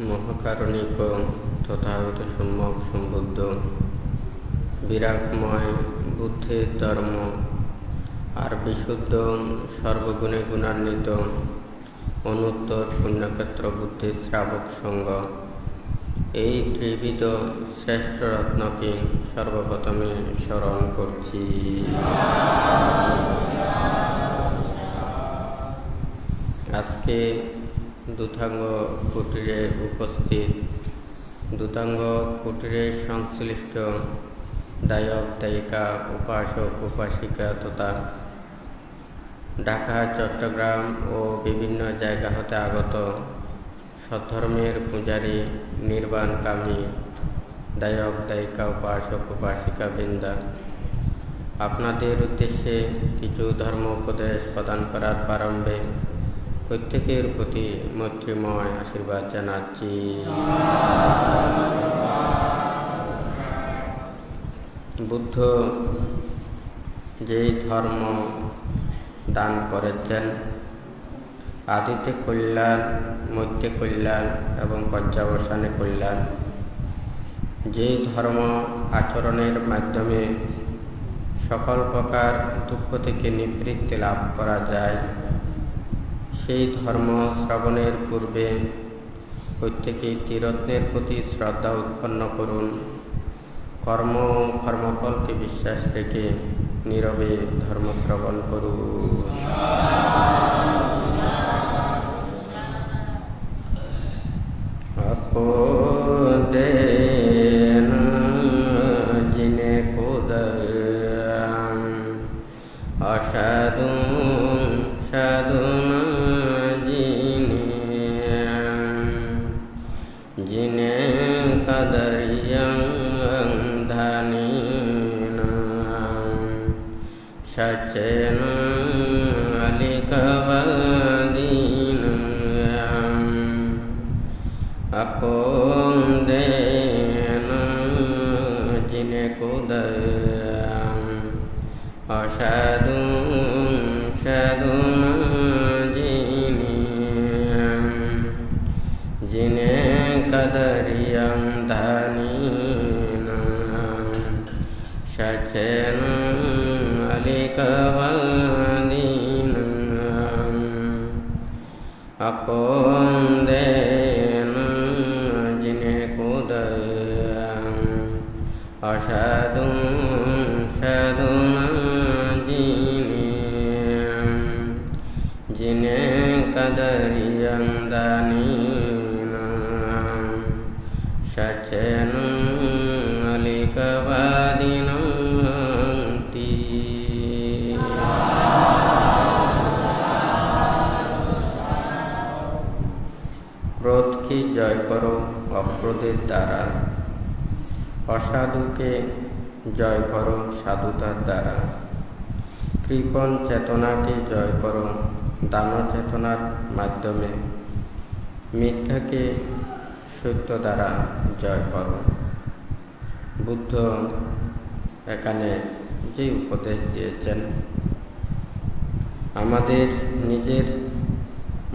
মহাকারণিক তথাগত সম্যক সম্বুদ্ধ বিরাগময় বুদ্ধির ধর্ম আর বিশুদ্ধ সর্বগুণে গুণান্বিত অনুত্তর পুণ্যক্ষেত্র বুদ্ধির শ্রাবক সঙ্গ এই ত্রিবিধ শ্রেষ্ঠ রত্নকে সর্বপ্রথমে স্মরণ করছি। আজকে দূতাঙ্গ কুটিরে উপস্থিত দূতাঙ্গ কুটিরে সংশ্লিষ্ট দায়ক দায়িকা উপাসক উপাসিকা তথা ঢাকা চট্টগ্রাম ও বিভিন্ন জায়গা হতে আগত সদ্ধর্মের পূজারী নির্বাণকামী দায়ক দায়িকা উপাসক উপাসিকা বৃন্দা, আপনাদের উদ্দেশ্যে কিছু ধর্ম উপদেশ প্রদান করার প্রারম্ভে প্রত্যেকের প্রতি মৈত্রীময় আশীর্বাদ জানাচ্ছি। বুদ্ধ যেই ধর্ম দান করেছেন, আদিতে কল্যাণ, মধ্যে কল্যাণ এবং পর্যাবসানে কল্যাণ, যেই ধর্ম আচরণের মাধ্যমে সকল প্রকার দুঃখ থেকে নিবৃত্তি লাভ করা যায়, সেই ধর্ম শ্রবণের পূর্বে প্রত্যেকেই ত্রিরত্নের প্রতি শ্রদ্ধা উৎপন্ন করুন। কর্ম ও কর্মফলকে বিশ্বাস রেখে নীরবে ধর্ম শ্রবণ করুন। জিনে অসাধু সাধু জিনে কাদরিয়ং ধানি সচেন আলিকবাদিন আকোন্দেন জিনে কুদয়ং অসাধু সাধু জিনে কাদরিয়ং ধানিন সচেন আলিকবাদিন আকোন্দেন জিনে কুদয়ং অসাধু সাধু জিনে কাদরিয়ং ধানিন সচেন আলিকবাদিন। ক্রোধকে জয় করো অক্রোধের দ্বারা, অসাধুকে জয় করো সাধুতার দ্বারা, কৃপণ চেতনাকে জয় করো দান চেতনার মাধ্যমে, মিথ্যাকে সত্য দ্বারা জয় করো। বুদ্ধ এখানে যে উপদেশ দিয়েছেন, আমাদের নিজের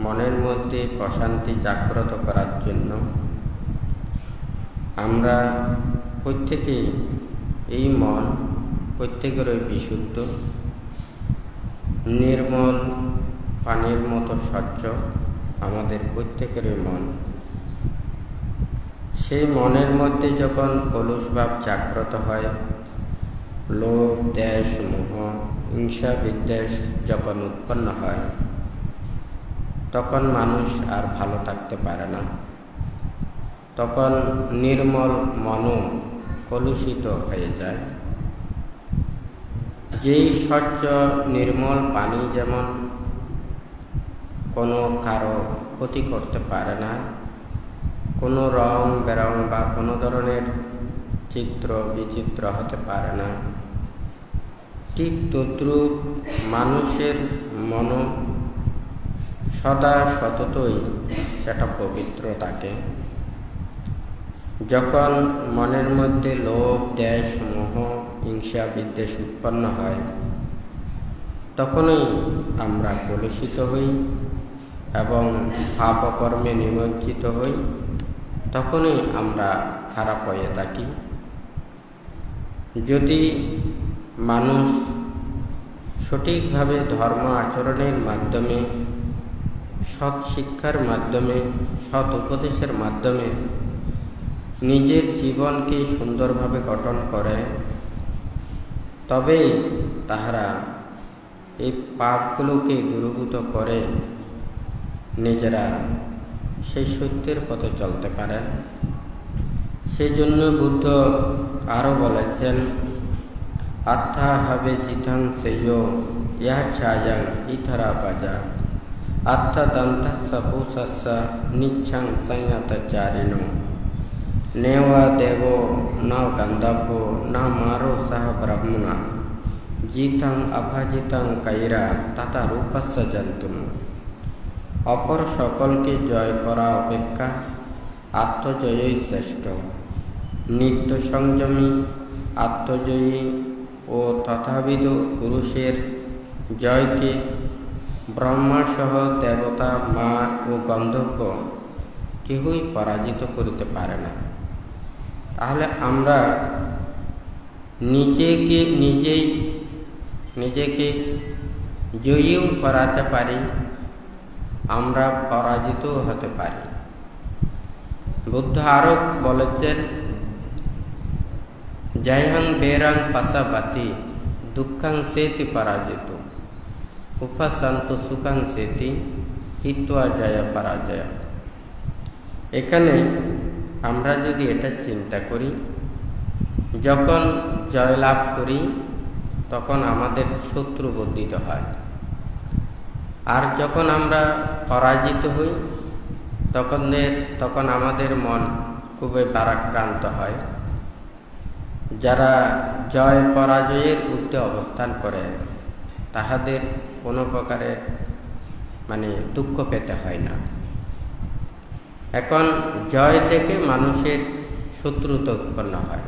মনের মধ্যে প্রশান্তি জাগ্রত করার জন্য আমরা প্রত্যেকেই এই মন প্রত্যেকেরই বিশুদ্ধ নির্মল পানির মতো স্বচ্ছ আমাদের প্রত্যেকেরই মন। সেই মনের মধ্যে যখন কলুষভাব জাগ্রত হয়, লোভ দ্বেষ মোহ হিংসা বিদ্বেষ যখন উৎপন্ন হয়, তখন মানুষ আর ভালো থাকতে পারে না। তখন নির্মল মনও কলুষিত হয়ে যায়। যেই স্বচ্ছ নির্মল পানি যেমন কোনো কারো ক্ষতি করতে পারে না, কোনো রং বেরং বা কোনো ধরনের চিত্র বিচিত্র হতে পারে না, ঠিক তদ্রূপ মানুষের মন সদা সততই সেটা পবিত্র থাকে। যখন মনের মধ্যে লোভ দ্বেষ মোহ হিংসা বিদ্বেষ উৎপন্ন হয়, তখনই আমরা কলুষিত হই এবং পাপকর্মে নিমজ্জিত হই তখনই আমরা খারাপ হয়ে থাকি। যদি মানুষ সঠিকভাবে ধর্ম আচরণের মাধ্যমে, সৎ শিক্ষার মাধ্যমে, সৎ উপদেশের মাধ্যমে নিজের জীবনকে সুন্দরভাবে গঠন করে, তবেই তাহারা এই পাপগুলোকে দূরীভূত করে নিজেরা সেই সত্যের পথে চলতে পারেন। সেই জন্য বুদ্ধ আরও বলেছেন, আত্মা হবে জিতাং সেয় ইহা ছায়াং ইথরা বাজা আত্মা দন্তস্য পুষস্য নিচ্ছং সংয়তচারিণ নেওয়া দেব ন গন্ধব্য না মারো সহ ব্রহ্মণা জিতাং অভাজিতাং কৈরা তথা রূপস্য জন্তুম। অপর সকলকে জয় করা অপেক্ষা আত্মজয়ই শ্রেষ্ঠ। নিত্য সংযমী, আত্মজয়ী ও তথাবিদ পুরুষের জয়কে ব্রহ্মাসহ দেবতা, মার ও গন্ধর্ব কেহই পরাজিত করিতে পারে না। তাহলে আমরা নিজেকে জয়ীও করাতে পারি, আমরা পরাজিতও হতে পারি। বুদ্ধ আরও বলেছেন, জয়হং বেরং পাশাপাতি দুঃখং সেতি পরাজিত উপশান্ত সুখং সেতি হিত্বা জয় পরাজয়। এখানে আমরা যদি এটা চিন্তা করি, যখন জয়লাভ করি তখন আমাদের শত্রু বর্ধিত হয়, আর যখন আমরা পরাজিত হই তখন আমাদের মন খুবই ভারাক্রান্ত হয়। যারা জয় পরাজয়ের ঊর্ধ্বে অবস্থান করে তাহাদের কোনো প্রকারের দুঃখ পেতে হয় না। এখন জয় থেকে মানুষের শত্রুতা উৎপন্ন হয়,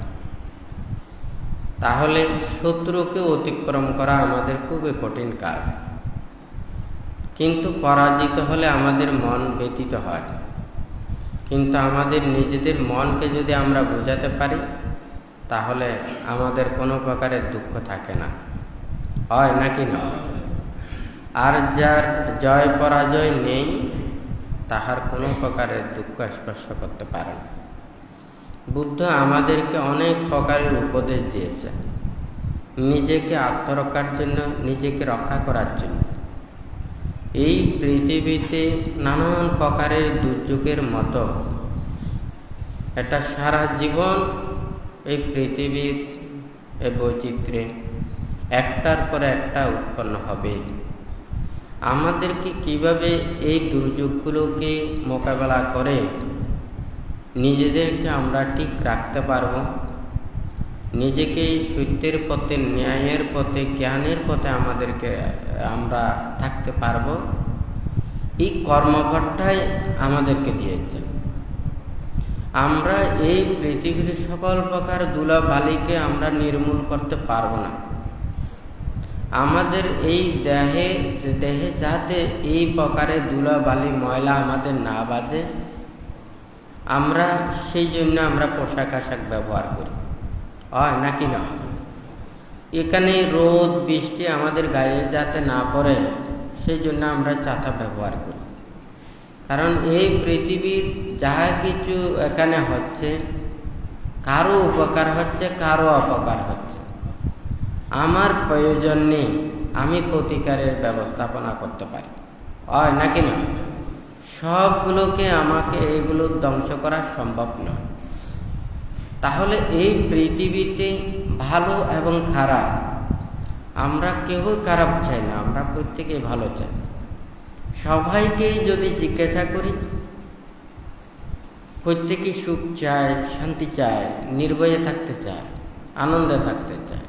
তাহলে শত্রুকে অতিক্রম করা আমাদের খুবই কঠিন কাজ। কিন্তু পরাজিত হলে আমাদের মন ব্যথিত হয়, কিন্তু আমাদের নিজেদের মনকে যদি আমরা বোঝাতে পারি তাহলে আমাদের কোনো প্রকারের দুঃখ থাকে না, হয় নাকি না? আর যার জয় পরাজয় নেই তাহার কোনো প্রকারের দুঃখ স্পর্শ করতে পারে না। বুদ্ধ আমাদেরকে অনেক প্রকারের উপদেশ দিয়েছেন, নিজেকে আত্মরক্ষার জন্য, নিজেকে রক্ষা করার জন্য। এই পৃথিবীতে নানান প্রকারের দুর্যোগের মতো এটা সারা জীবন এই পৃথিবীর এই বৈচিত্র্যে একটার পর একটা উৎপন্ন হবে। আমাদেরকে কিভাবে এই দুর্যোগগুলোকে মোকাবেলা করে নিজেদেরকে আমরা ঠিক রাখতে পারব, নিজেকে সত্যের পথে, ন্যায়ের পথে, জ্ঞানের পথে আমরা থাকতে পারব, এই কর্মফলটাই আমাদেরকে দিয়েছে। আমরা এই পৃথিবীর সকল প্রকার ধুলাবালিকে আমরা নির্মূল করতে পারব না। আমাদের এই দেহে যাতে এই প্রকারের ধুলাবালি, ময়লা আমাদের না বাজে, আমরা সেই জন্য আমরা পোশাক আশাক ব্যবহার করি, হয় নাকি না? এখানে রোদ বৃষ্টি আমাদের গায়ে যাতে না পড়ে সেই জন্য আমরা ছাতা ব্যবহার করি। কারণ এই পৃথিবীর যাহা কিছু এখানে হচ্ছে, কারো উপকার হচ্ছে, কারো অপকার হচ্ছে। আমার প্রয়োজন নেই, আমি প্রতিকারের ব্যবস্থাপনা করতে পারি, হয় নাকি না? সবগুলোকে আমাকে এগুলো ধ্বংস করা সম্ভব নয়। তাহলে এই পৃথিবীতে ভালো এবং খারাপ, আমরা কেউই খারাপ চাই না, আমরা প্রত্যেকেই ভালো চাই। সবাইকেই যদি জিজ্ঞাসা করি, প্রত্যেকেই সুখ চায়, শান্তি চায়, নির্ভয়ে থাকতে চায়, আনন্দে থাকতে চায়।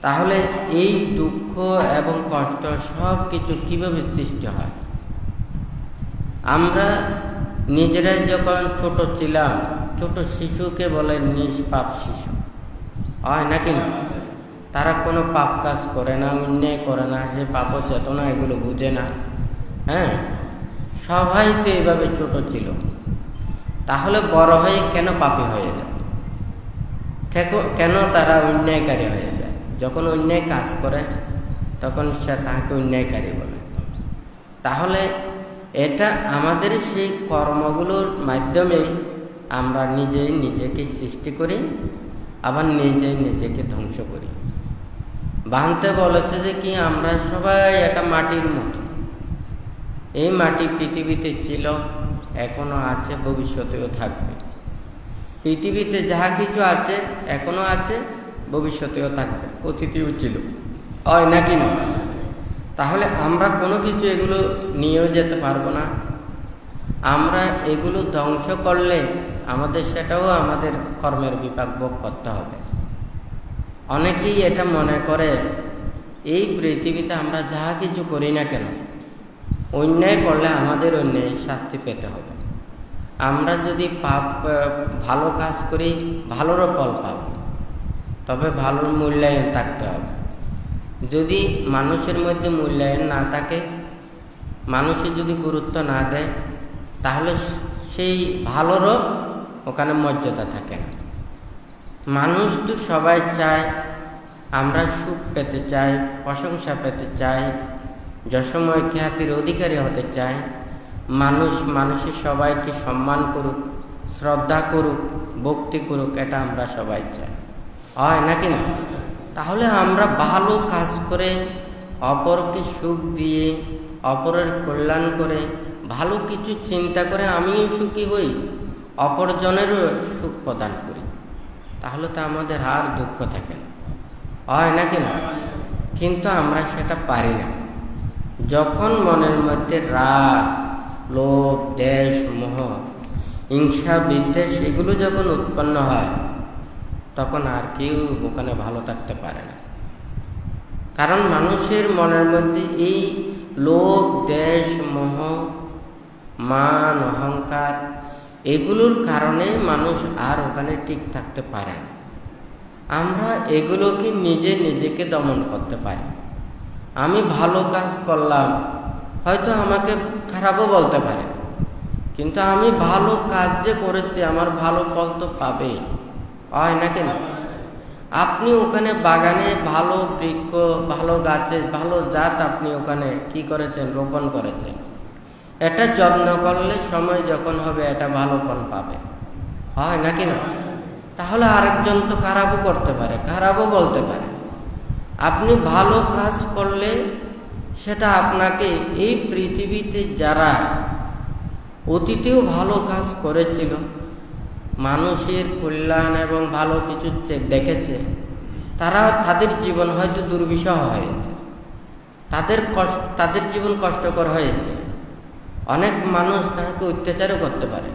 তাহলে এই দুঃখ এবং কষ্ট সব কিছু কিভাবে সৃষ্টি হয়? আমরা নিজেরাই যখন ছোট ছিলাম, ছোট শিশুকে বলে নিষ্পাপ শিশু, হয় নাকি না? তারা কোনো পাপ কাজ করে না, অন্যায় করে না, সে পাপ চেতনা এগুলো বুঝে না। সবাই তো এভাবে ছোট ছিল। তাহলে বড় হয়ে কেন পাপী হয়ে যায়, কেন তারা অন্যায়কারী হয়ে যায়? যখন অন্যায় কাজ করে তখন সে তাকে অন্যায়কারী বলে। তাহলে এটা আমাদের সেই কর্মগুলোর মাধ্যমে আমরা নিজেই নিজেকে সৃষ্টি করি, আবার নিজেই নিজেকে ধ্বংস করি। বানতে বলেছে যে কি আমরা সবাই একটা মাটির মতো। এই মাটি পৃথিবীতে ছিল, এখনো আছে, ভবিষ্যতেও থাকবে। পৃথিবীতে যাহা কিছু আছে এখনো আছে, ভবিষ্যতেও থাকবে, অতীতেও ছিল, হয় নাকি না? তাহলে আমরা কোনো কিছু এগুলো নিয়েও যেতে পারবো না। আমরা এগুলো ধ্বংস করলে সেটাও আমাদের কর্মের বিপাক ভোগ করতে হবে। অনেকেই এটা মনে করে এই পৃথিবীতে আমরা যাহা কিছু করি না কেন, অন্যায় করলে আমাদের অন্যায় শাস্তি পেতে হবে। আমরা যদি ভালো কাজ করি ভালোরও ফল পাব, তবে ভালোর মূল্যায়ন থাকতে হবে। যদি মানুষের মধ্যে মূল্যায়ন না থাকে, মানুষের যদি গুরুত্ব না দেয়, তাহলে সেই ভালোরও ওখানে মর্যাদা থাকে না। মানুষ তো সবাই চায়, আমরা সুখ পেতে চাই, প্রশংসা পেতে চাই, যশময় খ্যাতির অধিকারী হতে চাই। মানুষের সবাইকে সম্মান করুক, শ্রদ্ধা করুক, ভক্তি করুক, এটা আমরা সবাই চাই, হয় নাকি না? তাহলে আমরা ভালো কাজ করে, অপরকে সুখ দিয়ে, অপরের কল্যাণ করে, ভালো কিছু চিন্তা করে আমিও সুখী হই, অপরজনেরও সুখ প্রদান করি, তাহলে তো আমাদের আর দুঃখ থাকে না, হয় নাকি না? কিন্তু আমরা সেটা পারি না। যখন মনের মধ্যে রাগ, লোভ, দেশ, মোহ, হিংসা, বিদ্বেষ এগুলো যখন উৎপন্ন হয়, তখন আর কেউ ওখানে ভালো থাকতে পারে না। কারণ মানুষের মনের মধ্যে এই লোভ, দেশ, মোহ, মান, অহংকার এগুলোর কারণে মানুষ আর ওখানে ঠিক থাকতে পারে না। আমরা এগুলোকে নিজেকে দমন করতে পারি। আমি ভালো কাজ করলাম, হয়তো আমাকে খারাপও বলতে পারে, কিন্তু আমি ভালো কাজ যে করেছি আমার ভালো ফল তো পাবে, হয় নাকি না? আপনি ওখানে বাগানে ভালো বৃক্ষ, ভালো গাছে ভালো জাত আপনি ওখানে কি করেছেন, রোপণ করেছেন, এটা যত্ন করলে সময় যখন হবে এটা ভালো ফল পাবে, হয় নাকি না? তাহলে আরেকজন তো খারাপও করতে পারে, খারাপও বলতে পারে। আপনি ভালো কাজ করলে সেটা আপনাকে এই পৃথিবীতে যারা অতীতেও ভালো কাজ করেছিল, মানুষের কল্যাণ এবং ভালো কিছু দেখেছে, তাদের জীবন হয়তো দুর্বিষহ হয়েছে, তাদের জীবন কষ্টকর হয়েছে। অনেক মানুষ তাহাকে অত্যাচারও করতে পারে,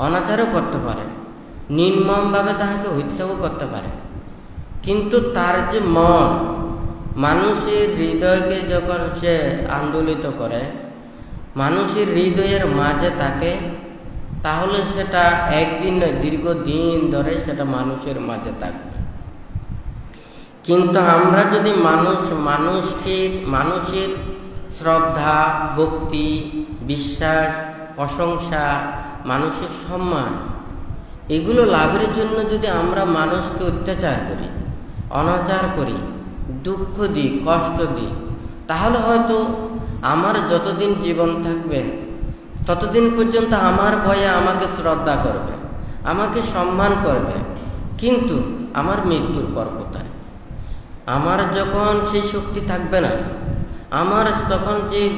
অনাচারও করতে পারে, নির্মমভাবে তাহাকে হত্যাও করতে পারে, কিন্তু তার যে মন, মানুষের হৃদয়কে যখন সে আন্দোলিত করে, মানুষের হৃদয়ের মাঝে থাকে, তাহলে সেটা একদিন নয়, দীর্ঘদিন ধরে সেটা মানুষের মাঝে থাকবে। কিন্তু আমরা যদি মানুষের শ্রদ্ধা, ভক্তি, বিশ্বাস, প্রশংসা, মানুষের সম্মান এগুলো লাভের জন্য যদি আমরা মানুষকে অত্যাচার করি, অনাচার করি, দুঃখ দিই, কষ্ট দিই, তাহলে হয়তো আমার যতদিন জীবন থাকবে ততদিন পর্যন্ত আমার ভয়ে আমাকে শ্রদ্ধা করবে, আমাকে সম্মান করবে, কিন্তু আমার মৃত্যুর পর কোথায়? আমার যখন সেই শক্তি থাকবে না, আমার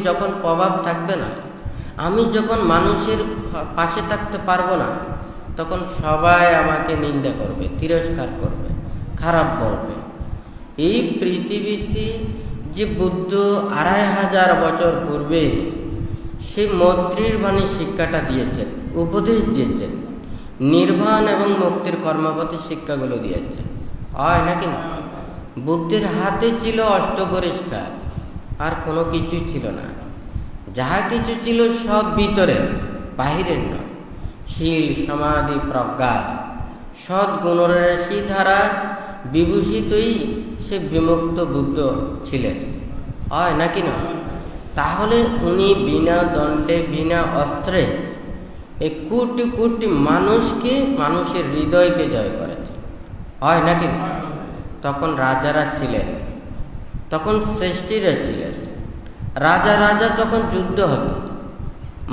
যখন প্রভাব থাকবে না, আমি যখন মানুষের পাশে থাকতে পারবো না, তখন সবাই আমাকে নিন্দা করবে, তিরস্কার করবে, খারাপ বলবে। এই পৃথিবীতে যে বুদ্ধ 2500 বছর পূর্বে সে মৈত্রীর বাণী শিক্ষাটা দিয়েছেন, উপদেশ দিয়েছেন, নির্বাণ এবং মুক্তির কর্মপথে শিক্ষাগুলো দিয়েছেন, হয় নাকি না? বুদ্ধের হাতে ছিল অষ্টপরিষ্কার, আর কোনো কিছুই ছিল না। যাহা কিছু ছিল সব ভিতরের, বাহিরের নয়। শীল, সমাধি, প্রজ্ঞা, সদ্গুণের রাশি দ্বারা বিভূষিতই সে বিমুক্ত বুদ্ধ ছিলেন, হয় নাকি না? তাহলে উনি বিনা দণ্ডে, বিনা অস্ত্রে এই কোটি কোটি মানুষকে, মানুষের হৃদয়কে জয় করেছে, হয় নাকি? তখন রাজারা ছিলেন, তখন শ্রেষ্ঠীরা ছিলেন, রাজা রাজা তখন যুদ্ধ হতো,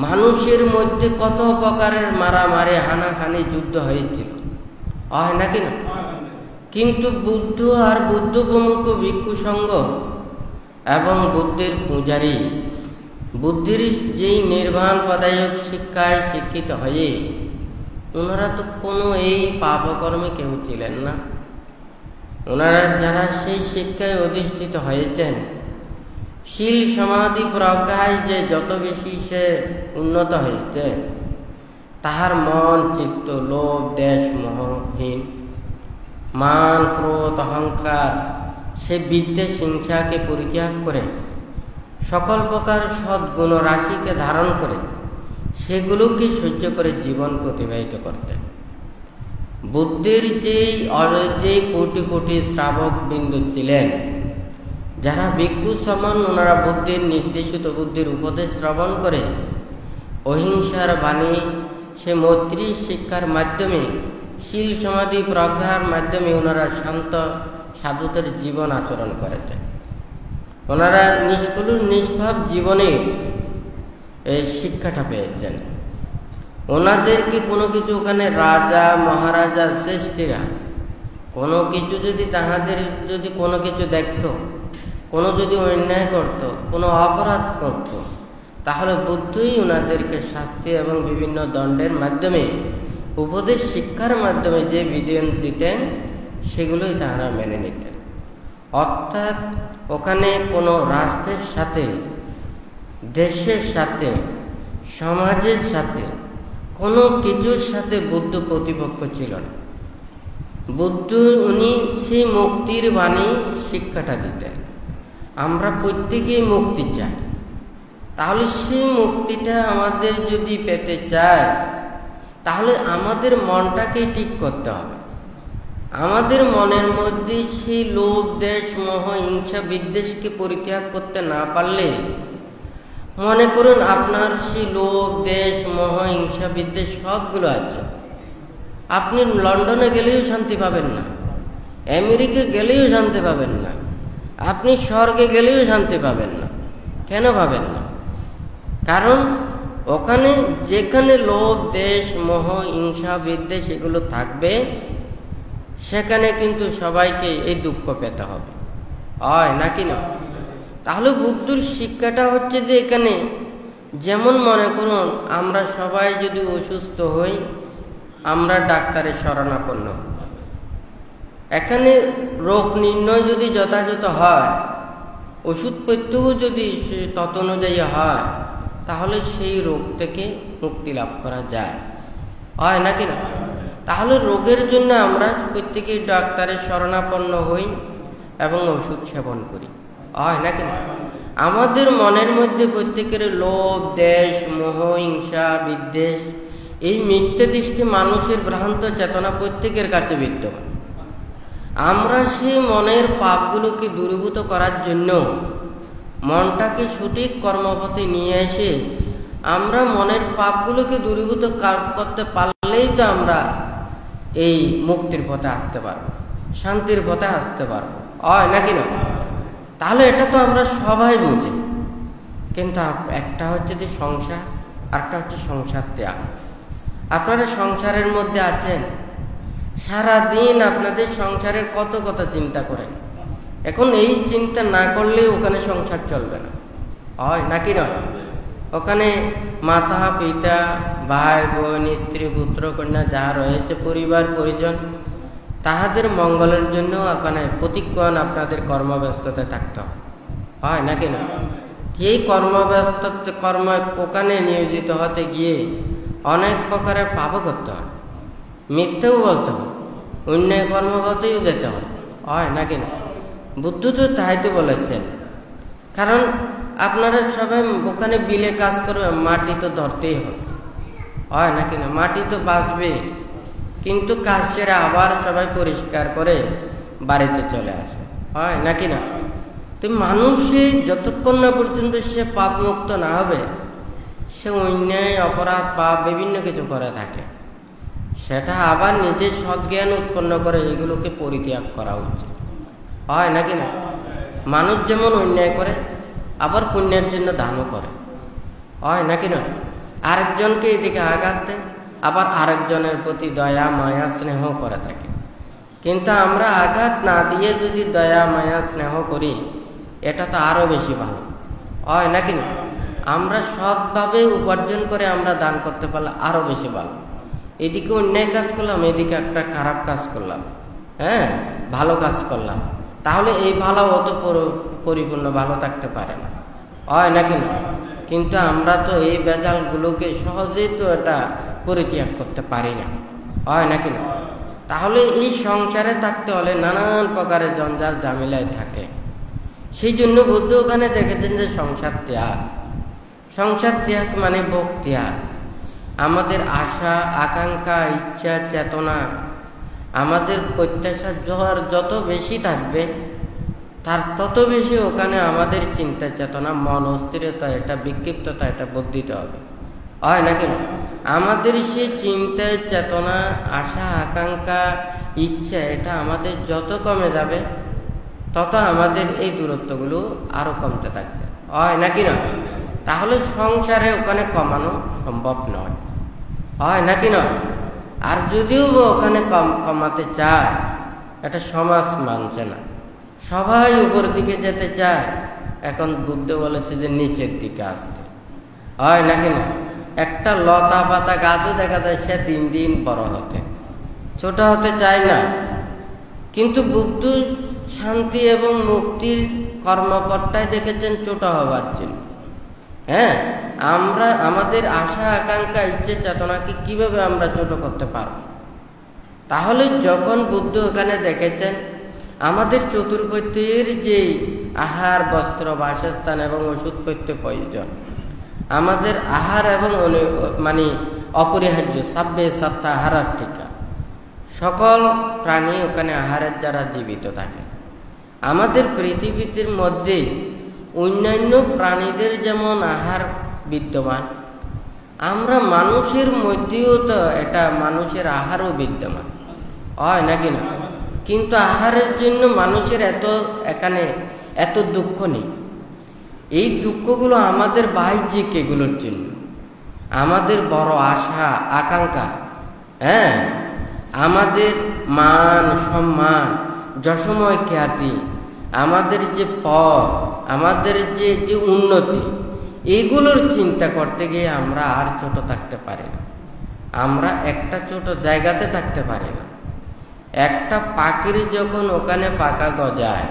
মানুষের মধ্যে কত প্রকারের মারামারি হানাহানি যুদ্ধ হয়েছিল, হয় নাকি না? কিন্তু বুদ্ধ আর বুদ্ধ প্রমুখ ভিক্ষু সংঘ এবং বুদ্ধের পূজারী, বুদ্ধির যেই নির্বাণ পদায়ক শিক্ষায় শিক্ষিত হয়ে ওনারা তো কোনো এই পাপকর্মে কেউ ছিলেন না। ওনারা যারা সেই শিক্ষায় অধিষ্ঠিত হয়েছেন, শীল সমাধি প্রজ্ঞায় যে যত বেশি সে উন্নত হয়েছে, তাহার মন চিত্ত লোভ দেশ মোহহীন, মান ক্রোধ অহংকার সে বিদ্বেষ হিংসাকে পরিত্যাগ করে সকল প্রকার সদ্গুণ রাশিকে ধারণ করে সেগুলোকে সহ্য করে জীবন অতিবাহিত করতেন। বুদ্ধের যে কোটি কোটি শ্রাবক বিন্দু ছিলেন, যারা ভিক্ষু সমান, ওনারা বুদ্ধের নির্দেশিত বুদ্ধির উপদেশ শ্রবণ করে অহিংসার বাণী, সে মৈত্রী শিক্ষার মাধ্যমে, শীল সমাধি প্রজ্ঞার মাধ্যমে ওনারা শান্ত সাধুদের জীবন আচরণ করেছেন। ওনারা নিষ্কলুষ নিষ্ভাব জীবনে এই শিক্ষাটা পেয়েছেন। ওনাদেরকে কোনো কিছু, ওখানে রাজা মহারাজা শ্রেষ্ঠীরা কোনো কিছু যদি তাহাদের যদি কোনো কিছু দেখত, কোনো যদি অন্যায় করত, কোনো অপরাধ করত, তাহলে বুদ্ধই ওনাদেরকে শাস্তি এবং বিভিন্ন দণ্ডের মাধ্যমে, উপদেশ শিক্ষার মাধ্যমে যে বিধান দিতেন সেগুলোই তাহারা মেনে নিতেন। অর্থাৎ ওখানে কোনো রাষ্ট্রের সাথে, দেশের সাথে, সমাজের সাথে, কোনো কিছুর সাথে বুদ্ধ প্রতিপক্ষ ছিল না। বুদ্ধ উনি সেই মুক্তির বাণী শিক্ষাটা দিতেন। আমরা প্রত্যেকেই মুক্তি চাই, তাহলে সেই মুক্তিটা আমাদের যদি পেতে চায়, তাহলে আমাদের মনটাকে ঠিক করতে হবে। আমাদের মনের মধ্যে সেই লোভ দেশ মোহ হিংসা বিদ্বেষকে পরিত্যাগ করতে না পারলে, মনে করুন আপনার সেই লোভ দেশ মোহ হিংসা বিদ্বেষ সবগুলো আছে, আপনি লন্ডনে গেলেও শান্তি পাবেন না, আমেরিকা গেলেও শান্তি পাবেন না, আপনি স্বর্গে গেলেও শান্তি পাবেন না। কেন পাবেন না? কারণ ওখানে যেখানে লোভ দেশ মোহ হিংসা বিদ্বেষ এগুলো থাকবে, সেখানে কিন্তু সবাইকে এই দুঃখ পেতে হবে, হয় নাকি না? তাহলে বুদ্ধর শিক্ষাটা হচ্ছে যে এখানে যেমন মনে করুন আমরা সবাই যদি অসুস্থ হই, আমরা ডাক্তারের শরণাপন্ন। এখানে রোগ নির্ণয় যদি যথাযথ হয়, ওষুধ প্রত্যেকও যদি তত অনুযায়ী হয়, তাহলে সেই রোগ থেকে মুক্তি লাভ করা যায়, হয় নাকি না? তাহলে রোগের জন্য আমরা প্রত্যেকেই ডাক্তারের শরণাপন্ন হই এবং ওষুধ সেবন করি, হয় নাকি না? আমাদের মনের মধ্যে প্রত্যেকের লোভ দেশ মোহ হিংসা বিদ্বেষ, এই মিথ্যে দৃষ্টি মানুষের ভ্রান্ত চেতনা প্রত্যেকের কাছে বিদ্যমান। আমরা সেই মনের পাপগুলোকে দূরীভূত করার জন্য মনটাকে সঠিক কর্মপথে নিয়ে এসে আমরা মনের পাপগুলোকে দূরীভূত করতে পারলেই তো আমরা এই মুক্তির পথে আসতে পারবো, শান্তির পথে আসতে পারবো, হয় নাকি না? তাহলে এটা তো আমরা সবাই বুঝি, কিন্তু একটা হচ্ছে যে সংসার, আরেকটা হচ্ছে সংসার ত্যাগ। আপনারা সংসারের মধ্যে আছেন, সারাদিন আপনাদের সংসারের কত কথা চিন্তা করেন, এখন এই চিন্তা না করলে ওখানে সংসার চলবে না, হয় নাকি না? ওখানে মাতা পিতা ভাই বোন স্ত্রী পুত্র কন্যা যাহা রয়েছে পরিবার পরিজন, তাহাদের মঙ্গলের জন্য ওখানে প্রতিক্ষণ আপনাদের কর্মব্যস্ততা থাকতে হয় নাকি না? এই কর্ম ওখানে নিয়োজিত হতে গিয়ে অনেক প্রকারের পাপও করতে হয়, মিথ্যেও বলতে হয়, অন্যায় কর্মপথেও যেতে হয় নাকি না? বুদ্ধ তো তাই তো বলেছেন, কারণ আপনারা সবাই ওখানে বিলে কাজ করবে, মাটি তো ধরতেই হবে, হয় নাকি না? মাটি তো বাঁচবে, কিন্তু কাজ সেরে আবার সবাই পরিষ্কার করে বাড়িতে চলে আসে, হয় নাকি না? তো মানুষে যতক্ষণ না পর্যন্ত সে পাপ মুক্ত না হবে, সে অন্যায় অপরাধ বা বিভিন্ন কিছু করে থাকে, সেটা আবার নিজের সদ্জ্ঞান উৎপন্ন করে এগুলোকে পরিত্যাগ করা উচিত, হয় নাকি না? মানুষ যেমন অন্যায় করে আবার পুণ্যের জন্য দানও করে, হয় নাকি না? আরেকজনকে এদিকে আঘাত দেয়, আবার আরেকজনের প্রতি দয়া মায়া স্নেহ করে থাকে। কিন্তু আমরা আঘাত না দিয়ে যদি দয়া মায়া স্নেহ করি, এটা তো আরো বেশি ভালো, হয় নাকি না? আমরা সৎভাবে উপার্জন করে আমরা দান করতে পারলে আরো বেশি ভালো। এদিকে অন্যায় কাজ করলাম, এদিকে একটা খারাপ কাজ করলাম, হ্যাঁ, ভালো কাজ করলাম, তাহলে এই ভালো অত পরিপূর্ণ ভালো থাকতে পারে না, হয় নাকি না? কিন্তু আমরা তো এই বেজালগুলোকে সহজেই তো এটা পরিত্যাগ করতে পারি না, হয় নাকি না? তাহলে এই সংসারে থাকতে হলে নানান প্রকারের জঞ্জাল ঝামেলায় থাকে। সেই জন্য বুদ্ধ ওখানে দেখেছেন যে সংসার ত্যাগ, সংসার ত্যাগ মানে ভোগ ত্যাগ। আমাদের আশা আকাঙ্ক্ষা ইচ্ছা চেতনা, আমাদের প্রত্যাশা যত বেশি থাকবে, তার তত বেশি ওখানে আমাদের চিন্তা চেতনা, মন অস্থিরতা, এটা বিক্ষিপ্ততা, এটা বর্ধিত হবে, হয় নাকি না? আমাদের সেই চিন্তা চেতনা আশা আকাঙ্ক্ষা ইচ্ছা, এটা আমাদের যত কমে যাবে তত আমাদের এই দূরত্বগুলো আরো কমতে থাকবে, হয় নাকি না? তাহলে সংসারে ওখানে কমানো সম্ভব নয়, হয় নাকি না? আর যদিও ওখানে কমাতে চায়, এটা সমাজ মানছে না, সবাই উপর দিকে যেতে চায়। এখন বুদ্ধ বলেছে যে নিচের দিকে আসতে, হয় নাকি না? একটা লতা পাতা গাছও দেখা যায় সে দিন দিন বড় হতে, ছোট হতে চায় না। কিন্তু বুদ্ধ শান্তি এবং মুক্তির কর্মপথটাই দেখেছেন ছোট হবার জন্য। হ্যাঁ, আমরা আমাদের আশা আকাঙ্ক্ষা ইচ্ছে চেতনাকে কিভাবে আমরা ছোট করতে পারব? তাহলে যখন বুদ্ধ ওখানে দেখেছেন আমাদের চতুর্পত্যের যে আহার বস্ত্র বাসস্থান এবং ওষুধপত্য প্রয়োজন, আমাদের আহার এবং মানে অপরিহার্য সাব্বে সত্তা আহারার টিকা, সকল প্রাণী ওখানে আহারের দ্বারা জীবিত থাকে। আমাদের পৃথিবীর মধ্যে অন্যান্য প্রাণীদের যেমন আহার বিদ্যমান, আমরা মানুষের মধ্যেও তো এটা মানুষের আহারও বিদ্যমান, হয় নাকি না? কিন্তু আহারের জন্য মানুষের এখানে এত দুঃখ নেই। এই দুঃখগুলো আমাদের বাহ্যিক এগুলোর জন্য, আমাদের বড় আশা আকাঙ্ক্ষা, হ্যাঁ, আমাদের মান সম্মান যশময় খ্যাতি, আমাদের যে পথ, আমাদের যে উন্নতি, এইগুলোর চিন্তা করতে গিয়ে আমরা আর ছোট থাকতে পারি না, আমরা একটা ছোট জায়গাতে থাকতে পারি না। একটা পাখির যখন ওখানে পাখা গজায়,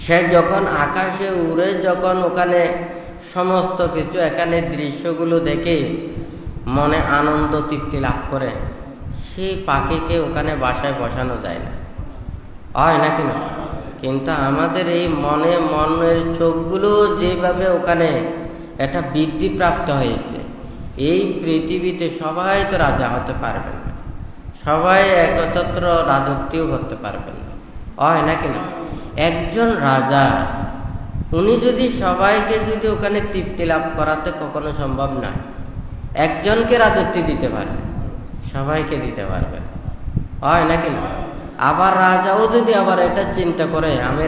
সে যখন আকাশে উড়ে, যখন ওখানে সমস্ত কিছু এখানে দৃশ্যগুলো দেখে মনে আনন্দ তৃপ্তি লাভ করে, সেই পাখিকে ওখানে বাসায় বসানো যায় না, হয় নাকি না? কিন্তু আমাদের এই মনের চোখগুলো যেভাবে ওখানে এটা বৃদ্ধিপ্রাপ্ত হয়েছে, এই পৃথিবীতে সবাই তো রাজা হতে পারবেন না, সবাই একছত্র রাজত্বও করতে পারবেন না, হয় নাকি না? একজন রাজা, উনি যদি সবাইকে যদি ওখানে তৃপ্তি লাভ করাতে কখনো সম্ভব না। একজনকে রাজত্ব দিতে পারবে, সবাইকে দিতে পারবে, হয় নাকি না? আবার রাজাও যদি আবার এটা চিন্তা করে আমি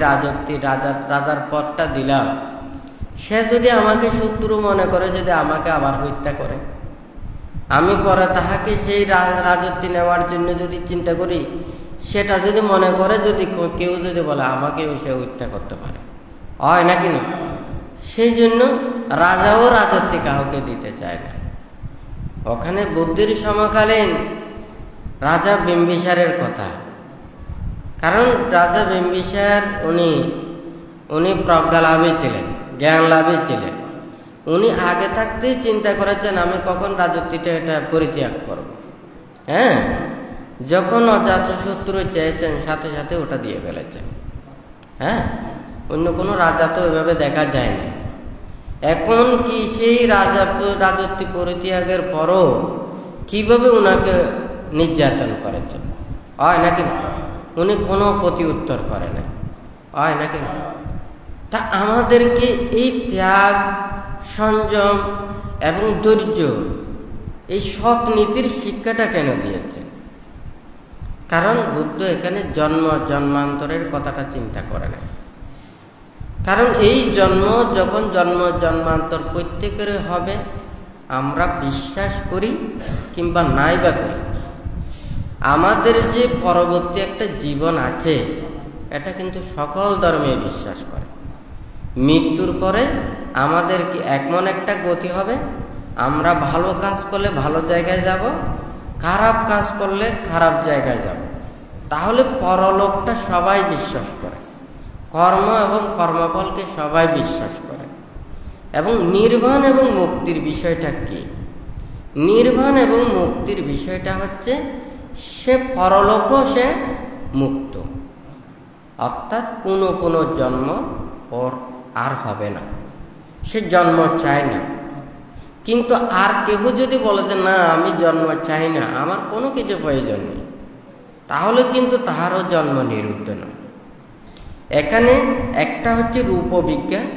রাজার পদটা দিলাম, সে যদি আমাকে শত্রু মনে করে, যদি আমাকে আবার হত্যা করে, আমি পরে তাহাকে সেই রাজত্ব নেওয়ার জন্য যদি চিন্তা করি, সেটা যদি মনে করে, যদি কেউ যদি বলে আমাকেও সে হত্যা করতে পারে, হয় নাকি না? সেই জন্য রাজাও রাজত্ব কাউকে দিতে চায় না। ওখানে বুদ্ধির সমকালীন রাজা বিম্বিসারের কথা, কারণ রাজা বিম্বিসার উনি প্রজ্ঞালাভী ছিলেন, জ্ঞান লাভী ছিলেন। উনি আগে থাকতেই চিন্তা করেছেন আমি কখন রাজত্বটা এটা পরিত্যাগ করব। হ্যাঁ, যখন অজাতশত্রু চেয়েছেন সাথে সাথে ওটা দিয়ে ফেলেছেন। হ্যাঁ, অন্য কোনো রাজা তো ওইভাবে দেখা যায়নি। এখন কি সেই রাজত্ব পরিত্যাগের পরও কিভাবে উনাকে নির্যাতন করেছেন, হয় নাকি? উনি কোনো প্রতি উত্তর করে না, হয় নাকি? তা আমাদেরকে এই ত্যাগ সংযম এবং ধৈর্য, এই সৎ নীতির শিক্ষাটা কেন দিয়েছেন? কারণ বুদ্ধ এখানে জন্ম জন্মান্তরের কথাটা চিন্তা করে না। কারণ এই জন্ম যখন জন্মান্তর প্রত্যেকের হবে, আমরা বিশ্বাস করি কিংবা নাই বা করি, আমাদের যে পরবর্তী একটা জীবন আছে, এটা কিন্তু সকল ধর্মে বিশ্বাস করে। মৃত্যুর পরে আমাদের কি এমন একটা গতি হবে, আমরা ভালো কাজ করলে ভালো জায়গায় যাব, খারাপ কাজ করলে খারাপ জায়গায় যাব। তাহলে পরলোকটা সবাই বিশ্বাস করে, কর্ম এবং কর্মফলকে সবাই বিশ্বাস করে। এবং নির্বাণ এবং মুক্তির বিষয়টা কি? নির্বাণ এবং মুক্তির বিষয়টা হচ্ছে সে পরলোকও সে মুক্ত, অর্থাৎ পুনঃ জন্ম ওর আর হবে না, সে জন্ম চায় না। কিন্তু আর কেহ যদি বলে যে না আমি জন্ম চাই না, আমার কোনো কিছু প্রয়োজন নেই, তাহলে কিন্তু তাহারও জন্ম নিরুদ্ধ নয়। এখানে একটা হচ্ছে রূপবিজ্ঞান,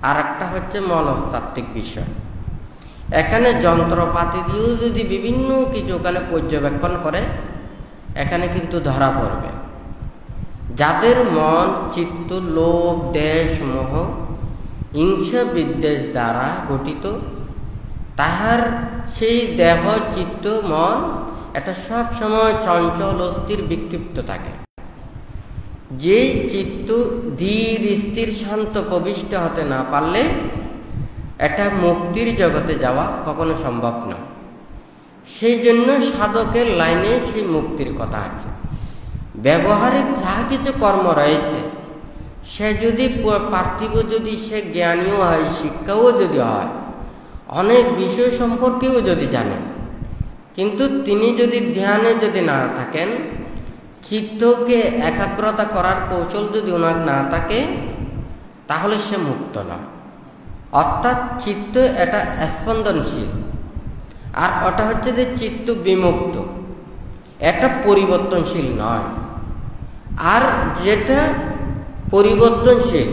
আর একটা হচ্ছে মনস্তাত্ত্বিক বিষয়। এখানে যন্ত্রপাতি দিয়েও যদি বিভিন্ন কিছু ওখানে পর্যবেক্ষণ করে, এখানে কিন্তু ধরা পড়বে যাদের মন চিত্ত লোভ দেশ মোহ হিংসা বিদ্বেষ দ্বারা গঠিত, তাহার সেই দেহ চিত্ত মন এটা সব সময় চঞ্চল অস্থির বিক্ষিপ্ত থাকে। যে চিত্ত ধীর স্থির শান্ত প্রবিষ্ট হতে না পারলে এটা মুক্তির জগতে যাওয়া কখনো সম্ভব নয়। সেই জন্য সাধকের লাইনে সেই মুক্তির কথা আছে। ব্যবহারিক যাহা কিছু কর্ম রয়েছে, সে যদি পার্থিব যদি সে জ্ঞানীও হয়, শিক্ষাও যদি হয়, অনেক বিষয় সম্পর্কেও যদি জানেন, কিন্তু তিনি যদি ধ্যানে যদি না থাকেন, চিত্তকে একাগ্রতা করার কৌশল যদি ওনার না থাকে, তাহলে সে মুক্ত নয়। অর্থাৎ চিত্ত এটা স্পন্দনশীল, আর ওটা হচ্ছে যে চিত্ত বিমুক্ত, এটা পরিবর্তনশীল নয়। আর যেটা পরিবর্তনশীল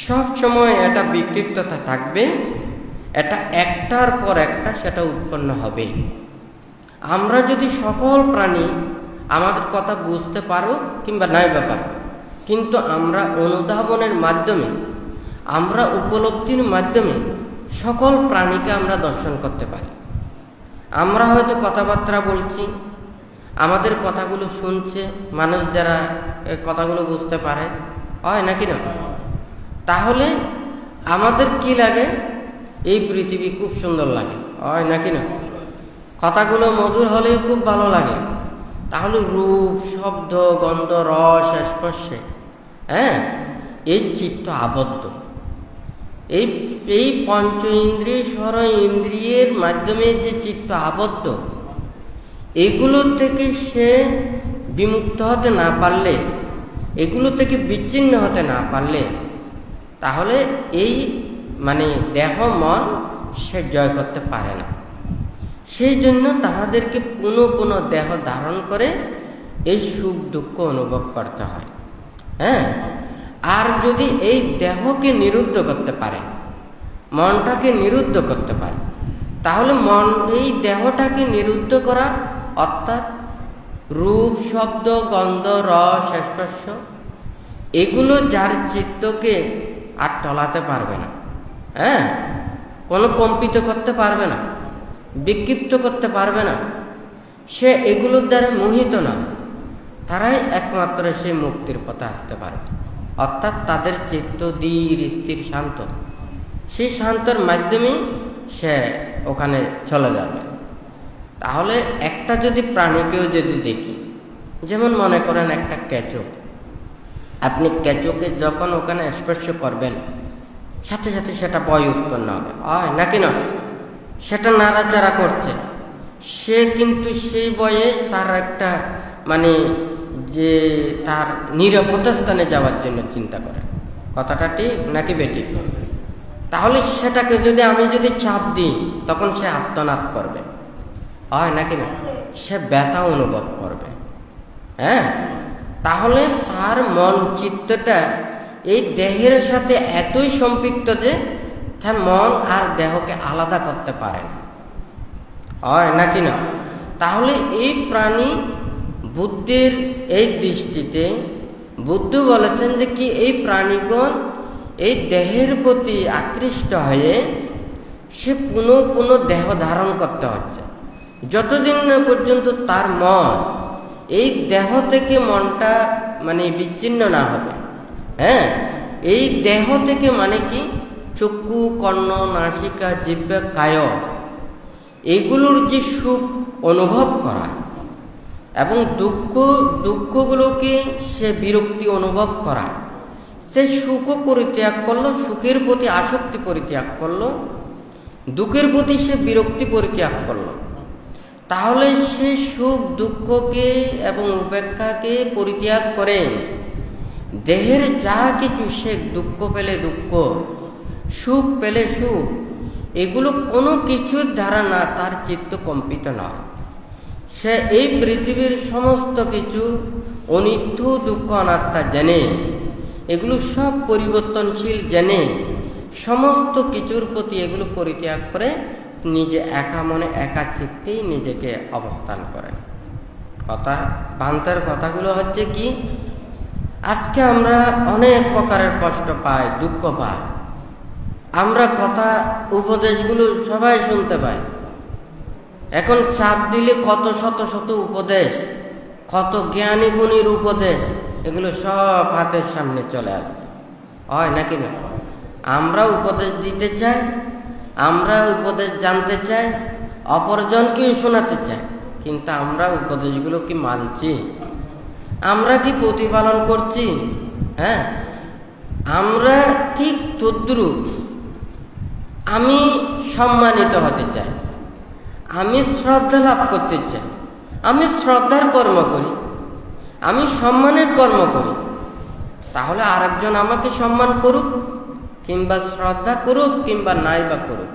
সব সময় এটা বিক্ষিপ্ততা থাকবে, এটা একটার পর একটা সেটা উৎপন্ন হবে। আমরা যদি সকল প্রাণী আমাদের কথা বুঝতে পারো কিংবা নাই ব্যাপার, কিন্তু আমরা অনুধাবনের মাধ্যমে, আমরা উপলব্ধির মাধ্যমে সকল প্রাণীকে আমরা দর্শন করতে পারি। আমরা হয়তো কথাবার্তা বলছি, আমাদের কথাগুলো শুনছে মানুষ, যারা কথাগুলো বুঝতে পারে, হয় নাকি না? তাহলে আমাদের কি লাগে? এই পৃথিবী খুব সুন্দর লাগে, হয় নাকি না? কথাগুলো মধুর হলেও খুব ভালো লাগে। তাহলে রূপ শব্দ গন্ধ রস স্পর্শে এই চিত্ত আবদ্ধ। এই পঞ্চ ইন্দ্রিয় ষড় ইন্দ্রিয়ের মাধ্যমে যে চিত্ত আবদ্ধ, এগুলো থেকে সে বিমুক্ত হতে না পারলে, এগুলো থেকে বিচ্ছিন্ন হতে না পারলে, তাহলে এই দেহ মন সে জয় করতে পারে না। সেই জন্য তাহাদেরকে পুনঃ দেহ ধারণ করে এই সুখ দুঃখ অনুভব করতে হয়। আর যদি এই দেহকে নিরুদ্ধ করতে পারে, মনটাকে নিরুদ্ধ করতে পারে, তাহলে এই দেহটাকে নিরুদ্ধ করা অর্থাৎ রূপ শব্দ গন্ধ রস স্পর্শ এগুলো যার চিত্তকে আর টলাতে পারবে না, কোনো কম্পিত করতে পারবে না, বিক্ষিপ্ত করতে পারবে না, সে এগুলোর দ্বারা মোহিত না, তারাই একমাত্র সেই মুক্তির পথে আসতে পারবে। অর্থাৎ তাদের চিত্ত ধীর স্থির শান্ত, সেই শান্তর মাধ্যমে সে ওখানে চলে যাবে। তাহলে একটা যদি প্রাণীকেও যদি দেখি, যেমন মনে করেন একটা কেঁচো, আপনি কেঁচোকে যখন ওখানে স্পর্শ করবেন, সাথে সাথে সেটা ভয় উৎপন্ন হবে, হয় নাকি না? সেটা নাড়াচাড়া করছে, সে কিন্তু সেই ভয়ে তার একটা যে তার নিরাপদ স্থানে যাওয়ার জন্য চিন্তা করে। কথাটা ঠিক নাকি বেঠিক? তাহলে সেটাকে যদি আমি যদি চাপ দিই, তখন সে আত্মনাদ করবে, হয় নাকি না? সে ব্যথা অনুভব করবে। তাহলে তার মন চিত্তটা এই দেহের সাথে এতই সম্পৃক্ত যে তা মন আর দেহকে আলাদা করতে পারে না, হয় নাকি না? তাহলে এই প্রাণী বুদ্ধের এই দৃষ্টিতে বুদ্ধ বলেছেন যে কি এই প্রাণীগণ এই দেহের প্রতি আকৃষ্ট হয়ে সে পুনঃ দেহ ধারণ করতে হচ্ছে, যতদিন না পর্যন্ত তার মন এই দেহ থেকে মনটা বিচ্ছিন্ন না হবে। হ্যাঁ, এই দেহ থেকে কি চক্ষু, কর্ণ, নাসিকা, জিহ্বা, কায় এগুলোর যে সুখ অনুভব করা এবং দুঃখগুলোকে সে বিরক্তি অনুভব করা, সে সুখও পরিত্যাগ করলো, সুখের প্রতি আসক্তি পরিত্যাগ করলো, দুঃখের প্রতি সে বিরক্তি পরিত্যাগ করলো, তাহলে সে সুখ দুঃখকে এবং উপেক্ষাকে পরিত্যাগ করে দেহের যা কিছু সে দুঃখ পেলে দুঃখ, সুখ পেলে সুখ, এগুলো কোনো কিছুর দ্বারা না তার চিত্ত কম্পিত নয়। সে এই পৃথিবীর সমস্ত কিছু অনিত্য দুঃখ অনাত্মা জেনে, এগুলো সব পরিবর্তনশীল জেনে সমস্ত কিছুর প্রতি এগুলো পরিত্যাগ করে নিজে একা মনে একা চিত্তেই নিজেকে অবস্থান করেন। ভান্তের কথাগুলো হচ্ছে কি, আজকে আমরা অনেক প্রকারের কষ্ট পাই, দুঃখ পাই, আমরা কথা উপদেশগুলো সবাই শুনতে পাই। এখন চাপ দিলে কত শত শত উপদেশ, কত জ্ঞানী গুণীর উপদেশ, এগুলো সব হাতের সামনে চলে আসবে, হয় নাকি না? আমরা উপদেশ দিতে চাই, আমরা উপদেশ জানতে চাই, অপরজনকেও শোনাতে চাই, কিন্তু আমরা উপদেশগুলো কি মানছি? আমরা কি প্রতিপালন করছি? হ্যাঁ, আমরা ঠিক তদ্রূপ আমি সম্মানিত হতে চাই, আমি শ্রদ্ধা লাভ করতে চাই, আমি শ্রদ্ধার কর্ম করি, আমি সম্মানের কর্ম করি, তাহলে আরেকজন আমাকে সম্মান করুক কিংবা শ্রদ্ধা করুক কিংবা নাই বা করুক,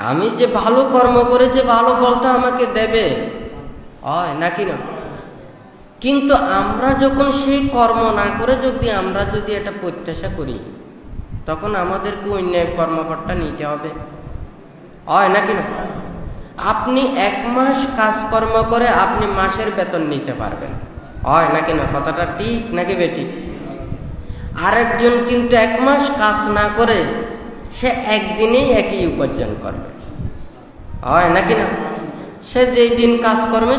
আমি যে ভালো কর্ম করে যে ভালো ফলটা আমাকে দেবে, হয় নাকি না? কিন্তু আমরা যখন সেই কর্ম না করে আমরা যদি এটা প্রত্যাশা করি, তখন আমাদেরকে অন্য কর্মফলটা নিতে হবে, হয় নাকি না? আপনি 1 মাস কাজকর্ম করে আপনি মাসের বেতন নিতে পারবেন, হয় নাকি না? কথাটা ঠিক নাকি বেঠিক? আরেকজন কিন্তু 1 মাস কাজ না করে সে একদিনেই একই উপার্জন করবে, হয় নাকি না? সে যেই দিন কাজকর্মে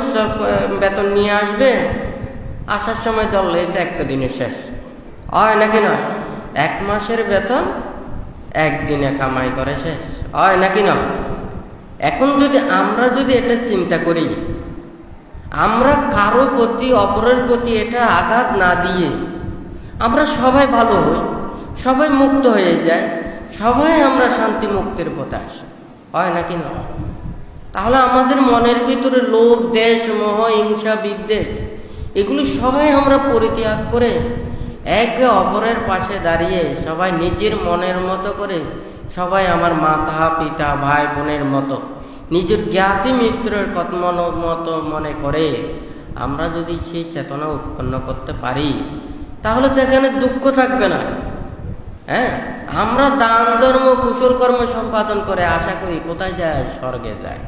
বেতন নিয়ে আসবে, আসার সময় ধরলে এটা একটা দিনে শেষ, হয় নাকি না? 1 মাসের বেতন একদিনে কামাই করে শেষ, হয় নাকি না? এখন আমরা যদি এটা চিন্তা করি, আমরা কারো প্রতি অপরের প্রতি এটা আঘাত না দিয়ে আমরা সবাই ভালো হই, সবাই মুক্ত হয়ে যায়, সবাই আমরা শান্তি মুক্তির পথে আসি, হয় নাকি না? তাহলে আমাদের মনের ভিতরে লোভ, দেশ, মোহ, হিংসা, বিদ্বেষ এগুলো সবাই আমরা পরিত্যাগ করে একে অপরের পাশে দাঁড়িয়ে সবাই নিজের মনের মতো করে, সবাই আমার মাতা পিতা ভাই বোনের মতো নিজের জ্ঞাতি মিত্রের মতো মনে করে আমরা যদি সেই চেতনা উৎপন্ন করতে পারি, তাহলে তো এখানে দুঃখ থাকবে না। হ্যাঁ, আমরা দান ধর্ম কুশল কর্ম সম্পাদন করে আশা করি কোথায় যায়? স্বর্গে যায়।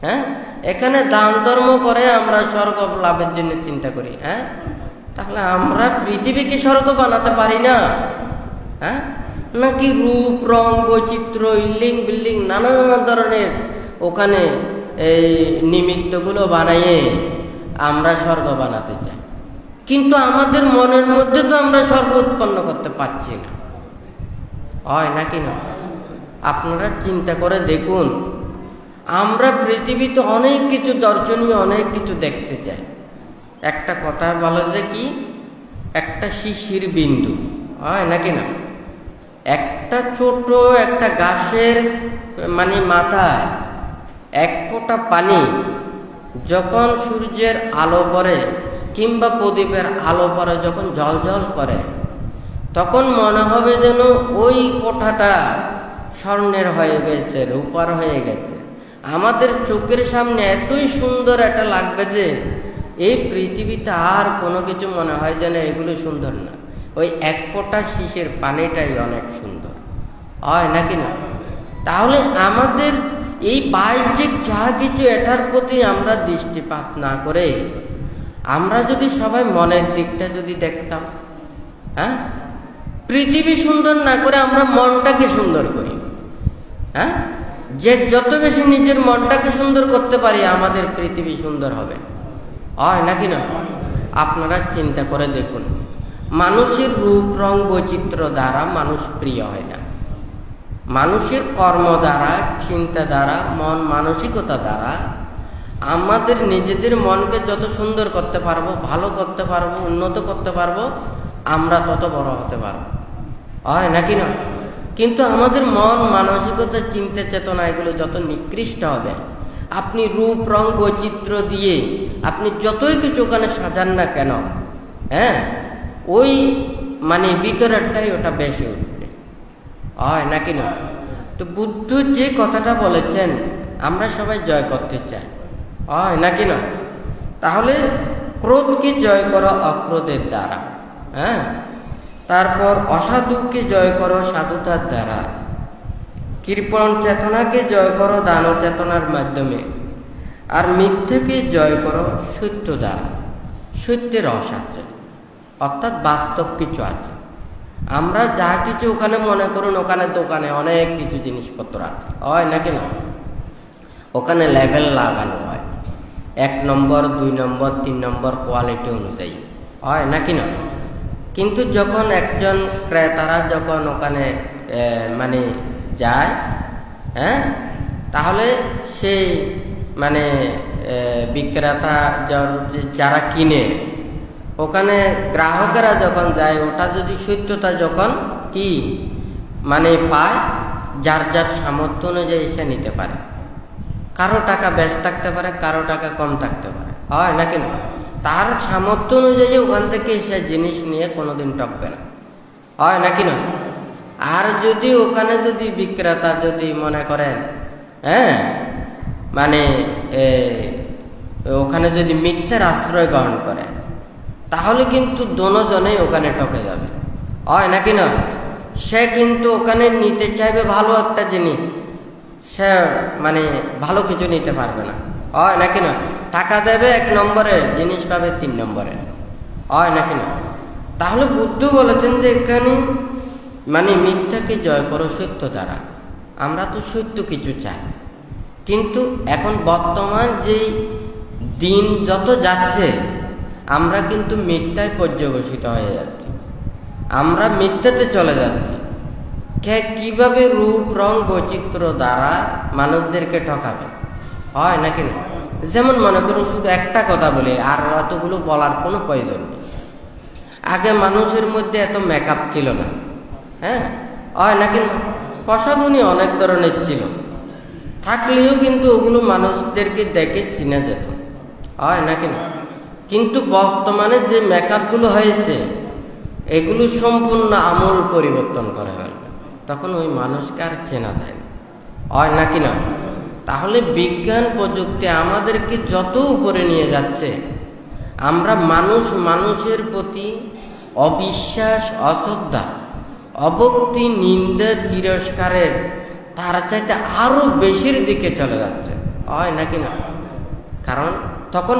হ্যাঁ, এখানে দান ধর্ম করে আমরা স্বর্গ লাভের জন্য চিন্তা করি। হ্যাঁ, তাহলে আমরা পৃথিবীকে স্বর্গ বানাতে পারি না? হ্যাঁ, নাকি রূপ রং বৈচিত্র্য ইল্ডিং বিল্ডিং নানা ধরনের ওখানে এই নিমিত্তগুলো বানাইয়ে আমরা স্বর্গ বানাতে চাই, কিন্তু আমাদের মনের মধ্যে তো আমরা স্বর্গ উৎপন্ন করতে পারছি না, হয় নাকি না? আপনারা চিন্তা করে দেখুন, আমরা পৃথিবীতে অনেক কিছু দর্শনীয় অনেক কিছু দেখতে চাই। একটা কথা বলে যে কি, একটা শিশির বিন্দু, হয় নাকি না? একটা ছোট একটা গাছের মাথায় 1 ফোঁটা পানি যখন সূর্যের আলো পড়ে কিংবা প্রদীপের আলো পড়ে, যখন ঝলঝল করে, তখন মনে হবে যেন ওই ফোঁটাটা স্বর্ণের হয়ে গেছে, রূপার হয়ে গেছে। আমাদের চোখের সামনে এতই সুন্দর এটা লাগবে যে এই পৃথিবীতে আর কোনো কিছু মনে হয় যেন এগুলো সুন্দর না, ওই 1 ফোঁটা শিশির পানিটাই অনেক সুন্দর, হয় নাকি না? তাহলে আমাদের এই বাহ্যিক যা কিছু এটার প্রতি আমরা দৃষ্টিপাত না করে আমরা যদি সবাই মনের দিকটা যদি দেখতাম, হ্যাঁ, পৃথিবী সুন্দর না করে আমরা মনটাকে সুন্দর করি, হ্যাঁ, যে যত বেশি নিজের মনটাকে সুন্দর করতে পারি আমাদের পৃথিবী সুন্দর হবে, হয় নাকি না? আপনারা চিন্তা করে দেখুন, মানুষের রূপ রং বৈচিত্র্য দ্বারা মানুষ প্রিয় হয় না, মানুষের কর্ম দ্বারা, চিন্তা দ্বারা, মন মানসিকতা দ্বারা আমাদের নিজেদের মনকে যত সুন্দর করতে পারবো, ভালো করতে পারবো, উন্নত করতে পারবো, আমরা তত বড় হতে পারবো, হয় নাকি না? কিন্তু আমাদের মন মানসিকতা, চিন্তা চেতনা এগুলো যত নিকৃষ্ট হবে, আপনি রূপ রং বৈচিত্র্য দিয়ে আপনি যতই কিছু ওখানে সাজান না কেন, হ্যাঁ, ওই মানে ভিতরেরটাই ওটা বেশি উঠবে, হয় নাকি না? তো বুদ্ধ যে কথাটা বলেছেন আমরা সবাই জয় করতে চাই, হয় নাকি না? তাহলে ক্রোধকে জয় করো অক্রোধের দ্বারা, হ্যাঁ, তারপর অসাধুকে জয় করো সাধুতার দ্বারা, কৃপণ চেতনাকে জয় করো দান চেতনার মাধ্যমে, আর মিথ্যাকে জয় করো সত্য দ্বারা, সত্যের অসাধে, অর্থাৎ বাস্তব কিছু আছে। আমরা যা কিছু ওখানে মনে করুন, ওখানে দোকানে অনেক কিছু জিনিসপত্র আছে, হয় নাকি না? ওখানে লেভেল লাগানো হয়, 1 নম্বর 2 নম্বর 3 নম্বর কোয়ালিটি অনুযায়ী, হয় নাকি না? কিন্তু যখন একজন ক্রেতারা যখন ওখানে মানে যায়, হ্যাঁ, তাহলে সেই মানে বিক্রেতা যারা কিনে, ওখানে গ্রাহকেরা যখন যায়, ওটা যদি সত্যতা যখন কি মানে পায়, যার যার সামর্থ্য অনুযায়ী সে নিতে পারে, কারো টাকা বেশি থাকতে পারে, কারো টাকা কম থাকতে পারে, হয় নাকি না? তার সামর্থ্য অনুযায়ী ওখান থেকে সে জিনিস নিয়ে কোনোদিন ঠকবে না, হয় নাকি না? আর যদি ওখানে যদি বিক্রেতা যদি মনে করেন, হ্যাঁ, মানে ওখানে যদি মিথ্যার আশ্রয় গ্রহণ করে, তাহলে কিন্তু দোনোজনেই ওখানে ঠকে যাবে, হয় নাকি না? সে কিন্তু ওখানে নিতে চাইবে ভালো একটা জিনিস, সে মানে ভালো কিছু নিতে পারবে না, হয় নাকি না? টাকা দেবে 1 নম্বরের, জিনিস পাবে 3 নম্বরের, হয় নাকি না? তাহলে বুদ্ধ বলেছেন যে এখানে মানে মিথ্যাকে জয় করো সত্য দ্বারা। আমরা তো সত্য কিছু চাই, কিন্তু এখন বর্তমান যেই দিন যত যাচ্ছে আমরা কিন্তু মিথ্যায় পর্যবসিত হয়ে যাচ্ছি, আমরা মিথ্যাতে চলে যাচ্ছি। কিভাবে রূপ রং বৈচিত্র্য দ্বারা মানুষদেরকে ঠকাবে, হয় নাকি না? যেমন মনে করুন শুধু একটা কথা বলে আর অতগুলো বলার কোনো প্রয়োজন নেই। আগে মানুষের মধ্যে এত মেকআপ ছিল না, হ্যাঁ, হয় নাকি না? প্রসাধনী অনেক ধরনের ছিল, থাকলেও কিন্তু ওগুলো মানুষদেরকে দেখে চিনা যেত, হয় নাকি না? কিন্তু বর্তমানে যে মেকআপগুলো হয়েছে এগুলো সম্পূর্ণ আমূল পরিবর্তন করা হয়েছে, তখন ওই মানুষকে আর চেনা যায় না, হয় নাকি না? তাহলে বিজ্ঞান প্রযুক্তি আমাদেরকে যত উপরে নিয়ে যাচ্ছে, আমরা মানুষের প্রতি অবিশ্বাস, অশ্রদ্ধা, অভক্তি, নিন্দা, তিরস্কারের তার চাইতে আরো বেশির দিকে চলে যাচ্ছে, হয় নাকি না? কারণ তখন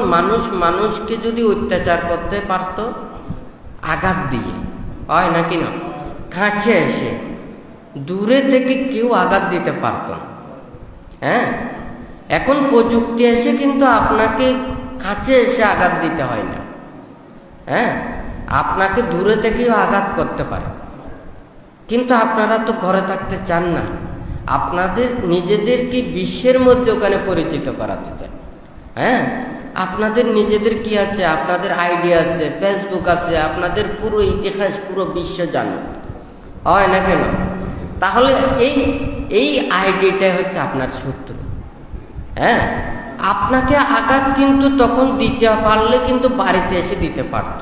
মানুষকে যদি অত্যাচার করতে পারত আঘাত দিয়ে, হয় নাকি না? কাছে এসে, দূরে থেকে কেউ আঘাত দিতে পারত না, হ্যাঁ। এখন প্রযুক্তি এসে কিন্তু আপনাকে কাছে এসে আঘাত দিতে হয় না, হ্যাঁ, আপনাকে দূরে থেকেও আঘাত করতে পারে। কিন্তু আপনারা তো ঘরে থাকতে চান না, আপনাদের নিজেদেরকে বিশ্বের মধ্যে ওখানে পরিচিত করাতে চান, হ্যাঁ। আপনাদের নিজেদের কি আছে, আপনাদের আইডিয়া আছে, ফেসবুক আছে, আপনাদের পুরো ইতিহাস পুরো বিশ্ব জানো, হয় না কেন? তাহলে এই আইডিয়াটাই হচ্ছে আপনার শত্রু, হ্যাঁ। আপনাকে আঘাত কিন্তু তখন দিতে পারলে কিন্তু বাড়িতে এসে দিতে পারত,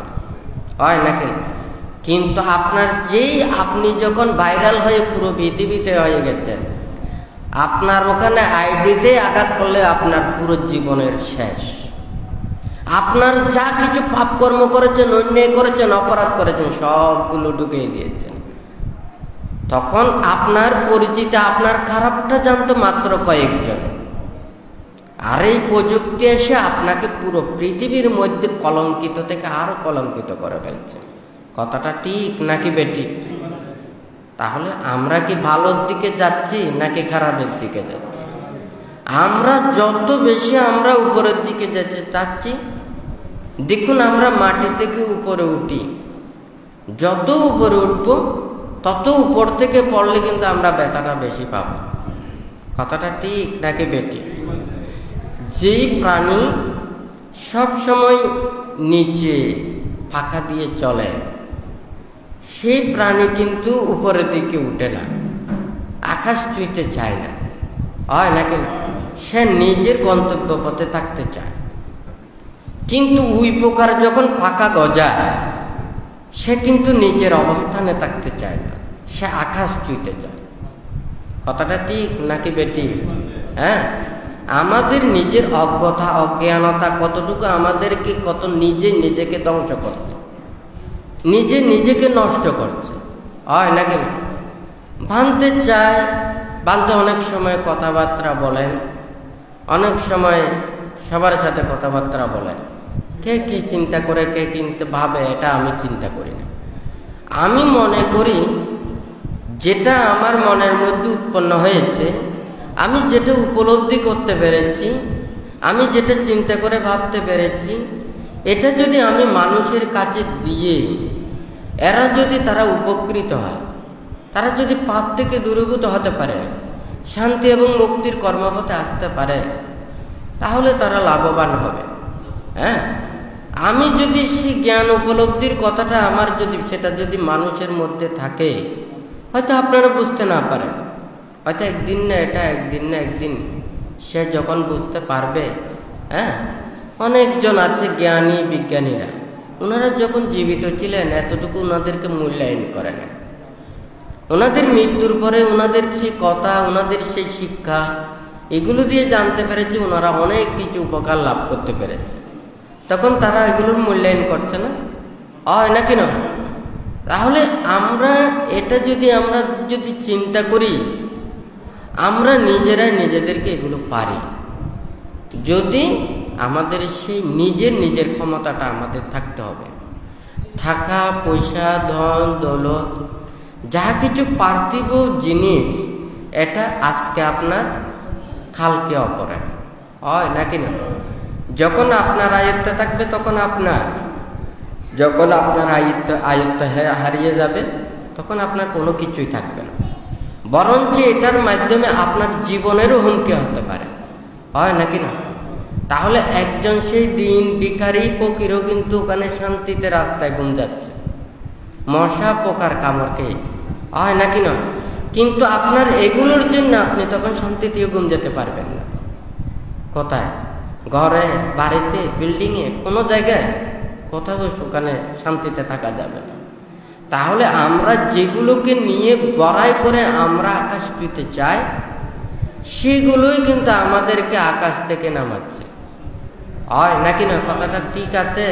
হয় না কেন? কিন্তু আপনি যখন ভাইরাল হয়ে পুরো পৃথিবীতে হয়ে গেছেন, আপনার ওখানে আইডিতে আঘাত করলে আপনার পুরো জীবনের শেষ। আপনার যা কিছু পাপ কর্ম করেছেন, অন্যায় করেছেন, অপরাধ করেছেন, সবগুলো ডুবিয়ে দিয়েছেন। তখন আপনার পরিচিত আপনার খারাপটা জানতো মাত্র কয়েকজন, আর এই প্রযুক্তি এসে আপনাকে পুরো পৃথিবীর মধ্যে কলঙ্কিত থেকে আরো কলঙ্কিত করে ফেলছে। কথাটা ঠিক নাকি বেঠিক? তাহলে আমরা কি ভালোর দিকে যাচ্ছি নাকি খারাপের দিকে যাচ্ছি? আমরা যত বেশি আমরা উপরের দিকে যেতে চাচ্ছি, দেখুন আমরা মাটি থেকে উপরে উঠি, যত উপরে উঠব তত উপর থেকে পড়লে কিন্তু আমরা ব্যথাটা বেশি পাব। কথাটা ঠিক নাকি বেঠিক? যেই প্রাণী সব সময় নিচে ফাঁকা দিয়ে চলে, সেই প্রাণী কিন্তু উপরের দিকে উঠে না, আকাশ ছুঁইতে চায় না, হয় নাকি না? সে নিজের গন্তব্য পথে থাকতে চায়। কিন্তু উই পোকার যখন ফাঁকা গজায়, সে কিন্তু নিজের অবস্থানে থাকতে চায় না, সে আকাশ ছুঁইতে চায়। কথাটা ঠিক নাকি বেঠিক? হ্যাঁ, আমাদের নিজের অজ্ঞতা অজ্ঞানতা কতটুকু আমাদেরকে কত নিজেকে ধ্বংস করছে, নিজেকে নষ্ট করছে, হয় নাকি না? ভাঙতে চায়, ভাঙতে অনেক সময় কথাবার্তা বলেন, অনেক সময় সবার সাথে কথাবার্তা বলেন, কে কি চিন্তা করে কে কিন্তু ভাবে, এটা আমি চিন্তা করি না। আমি মনে করি যেটা আমার মনের মধ্যে উৎপন্ন হয়েছে, আমি যেটা উপলব্ধি করতে পেরেছি, আমি যেটা চিন্তা করে ভাবতে পেরেছি, এটা যদি আমি মানুষের কাছে দিয়ে এরা যদি তারা উপকৃত হয়, তারা যদি পাপ থেকে দূরীভূত হতে পারে, শান্তি এবং মুক্তির কর্মপথে আসতে পারে, তাহলে তারা লাভবান হবে। হ্যাঁ, আমি যদি সেই জ্ঞান উপলব্ধির কথাটা আমার যদি সেটা যদি মানুষের মধ্যে থাকে, হয়তো আপনারা বুঝতে না পারেন, হয়তো একদিন না এটা একদিন না একদিন সে যখন বুঝতে পারবে। হ্যাঁ, অনেকজন আছে জ্ঞানী বিজ্ঞানীরা, ওনারা যখন জীবিত ছিলেন এতটুকু ওনাদেরকে মূল্যায়ন করে না। ওনাদের মৃত্যুর পরে ওনাদের সেই কথা, ওনাদের সেই শিক্ষা, এগুলো দিয়ে জানতে পেরেছে ওনারা অনেক কিছু উপকার লাভ করতে পেরেছে, তখন তারা এগুলোর মূল্যায়ন করছে না, হয় নাকি না? তাহলে আমরা এটা আমরা যদি চিন্তা করি, আমরা নিজেরাই নিজেদেরকে এগুলো পারি, যদি আমাদের সেই নিজের ক্ষমতাটা আমাদের থাকতে হবে। টাকা পয়সা ধন দৌলত যা কিছু পার্থিব জিনিস, এটা আজকে আপনার কালকে অপরে, হয় নাকি না? যখন আপনার আয়ত্তে থাকবে তখন আপনার, যখন আপনার আয়ত্ত হারিয়ে যাবে তখন আপনার কোনো কিছুই থাকবে না, বরঞ্চ এটার মাধ্যমে আপনার জীবনেরও হুমকি হতে পারে, হয় নাকি না? তাহলে একজন সেই দিন ভিখারি ফকিরও কিন্তু ওখানে শান্তিতে রাস্তায় ঘুম যাচ্ছে, মশা পোকার কামড়কে, হয় নাকি না? কিন্তু আপনার এগুলোর জন্য আপনি তখন শান্তিতেও ঘুম যেতে পারবেন না। কোথায়? ঘরে, বাড়িতে, বিল্ডিংয়ে, কোনো জায়গায় কোথাও ওখানে শান্তিতে থাকা যাবে না। তাহলে আমরা যেগুলোকে নিয়ে বড়াই করে আমরা আকাশ ছুঁতে চাই, সেগুলোই কিন্তু আমাদেরকে আকাশ থেকে নামাচ্ছে, হয় নাকি না? কথাটা ঠিক আছে?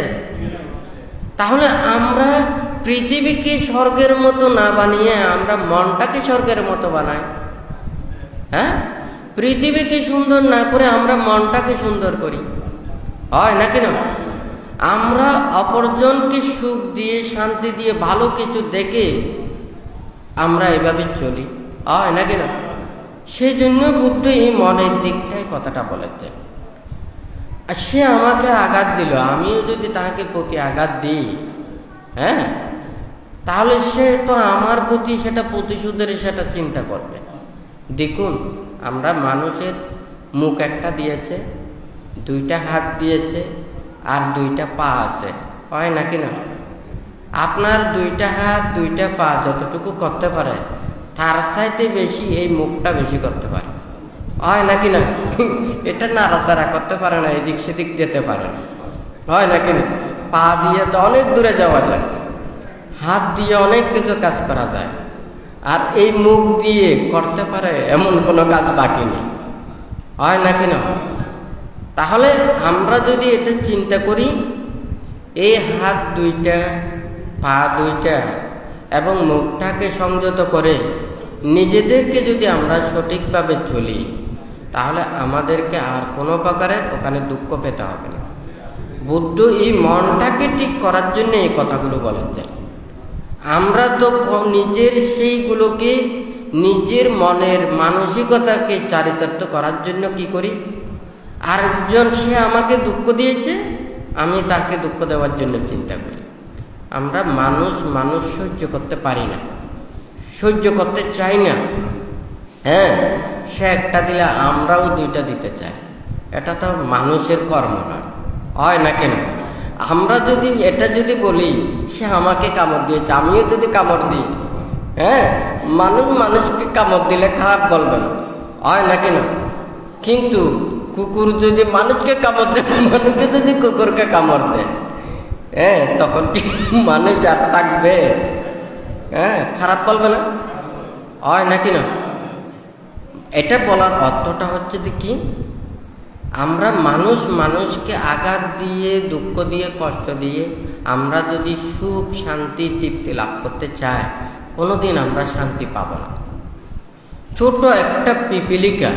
তাহলে আমরা পৃথিবীকে স্বর্গের মতো না বানিয়ে আমরা মনটাকে স্বর্গের মতো বানাই। হ্যাঁ, পৃথিবীকে সুন্দর না করে আমরা মনটাকে সুন্দর করি, হয় নাকি না? আমরা অপরজনকে সুখ দিয়ে শান্তি দিয়ে ভালো কিছু দেখে আমরা এভাবে চলি, হয় নাকি না? সেই জন্য বুদ্ধ এই মনের দিকটাই কথাটা বলেছে। আর সে আমাকে আঘাত দিল, আমিও যদি তাকে প্রতি আঘাত দিই, হ্যাঁ, তাহলে সে তো আমার প্রতি সেটা প্রতিশোধের সেটা চিন্তা করবে। দেখুন, আমরা মানুষের মুখ একটা দিয়েছে, দুইটা হাত দিয়েছে, আর দুইটা পা আছে, হয় নাকি না? আপনার দুইটা হাত দুইটা পা যতটুকু করতে পারে তার চাইতে বেশি এই মুখটা বেশি করতে পারে, হয় নাকি না? এটা নাড়াচাড়া করতে পারে না, এদিক সেদিক যেতে পারে না, হয় নাকি না? পা দিয়ে তো অনেক দূরে যাওয়া যায়, হাত দিয়ে অনেক কিছু কাজ করা যায়, আর এই মুখ দিয়ে করতে পারে এমন কোনো কাজ বাকি নেই, হয় নাকি না? তাহলে আমরা যদি এটা চিন্তা করি, এই হাত দুইটা পা দুইটা এবং মুখটাকে সংযত করে নিজেদেরকে যদি আমরা সঠিকভাবে চলি, তাহলে আমাদেরকে আর কোনো প্রকারের ওখানে দুঃখ পেতে হবে না। বুদ্ধ এই মনটাকে ঠিক করার জন্য এই কথাগুলো বলেছেন। আমরা তো নিজের সেইগুলোকে, নিজের মনের মানসিকতাকে চারিতার্থ করার জন্য কি করি, আরেকজন সে আমাকে দুঃখ দিয়েছে, আমি তাকে দুঃখ দেওয়ার জন্য চিন্তা করি। আমরা মানুষ সহ্য করতে পারি না, সহ্য করতে চাই না। হ্যাঁ, সে একটা দিলে আমরাও দুইটা দিতে চাই, এটা তো মানুষের কর্ম নয়, হয় না কেন? আমরা যদি এটা যদি বলি সে আমাকে কামড় দিয়েছে, আমিও যদি কামড় দিই, হ্যাঁ, মানুষকে কামড় দিলে খারাপ বলবে না, হয় না কেন? কিন্তু কুকুর যদি মানুষকে কামড় দেয়, মানুষকে যদি কুকুরকে কামড় দেয়, হ্যাঁ, তখন কি মানুষ আর থাকবে? হ্যাঁ, খারাপ বলবে না, হয় নাকি না? এটা বলার অর্থটা হচ্ছে যে কি, আমরা মানুষকে আঘাত দিয়ে, দুঃখ দিয়ে, কষ্ট দিয়ে আমরা যদি সুখ, শান্তি, তৃপ্তি লাভ করতে চাই, কোনোদিন আমরা শান্তি পাব না। ছোট একটা পিপিলিকা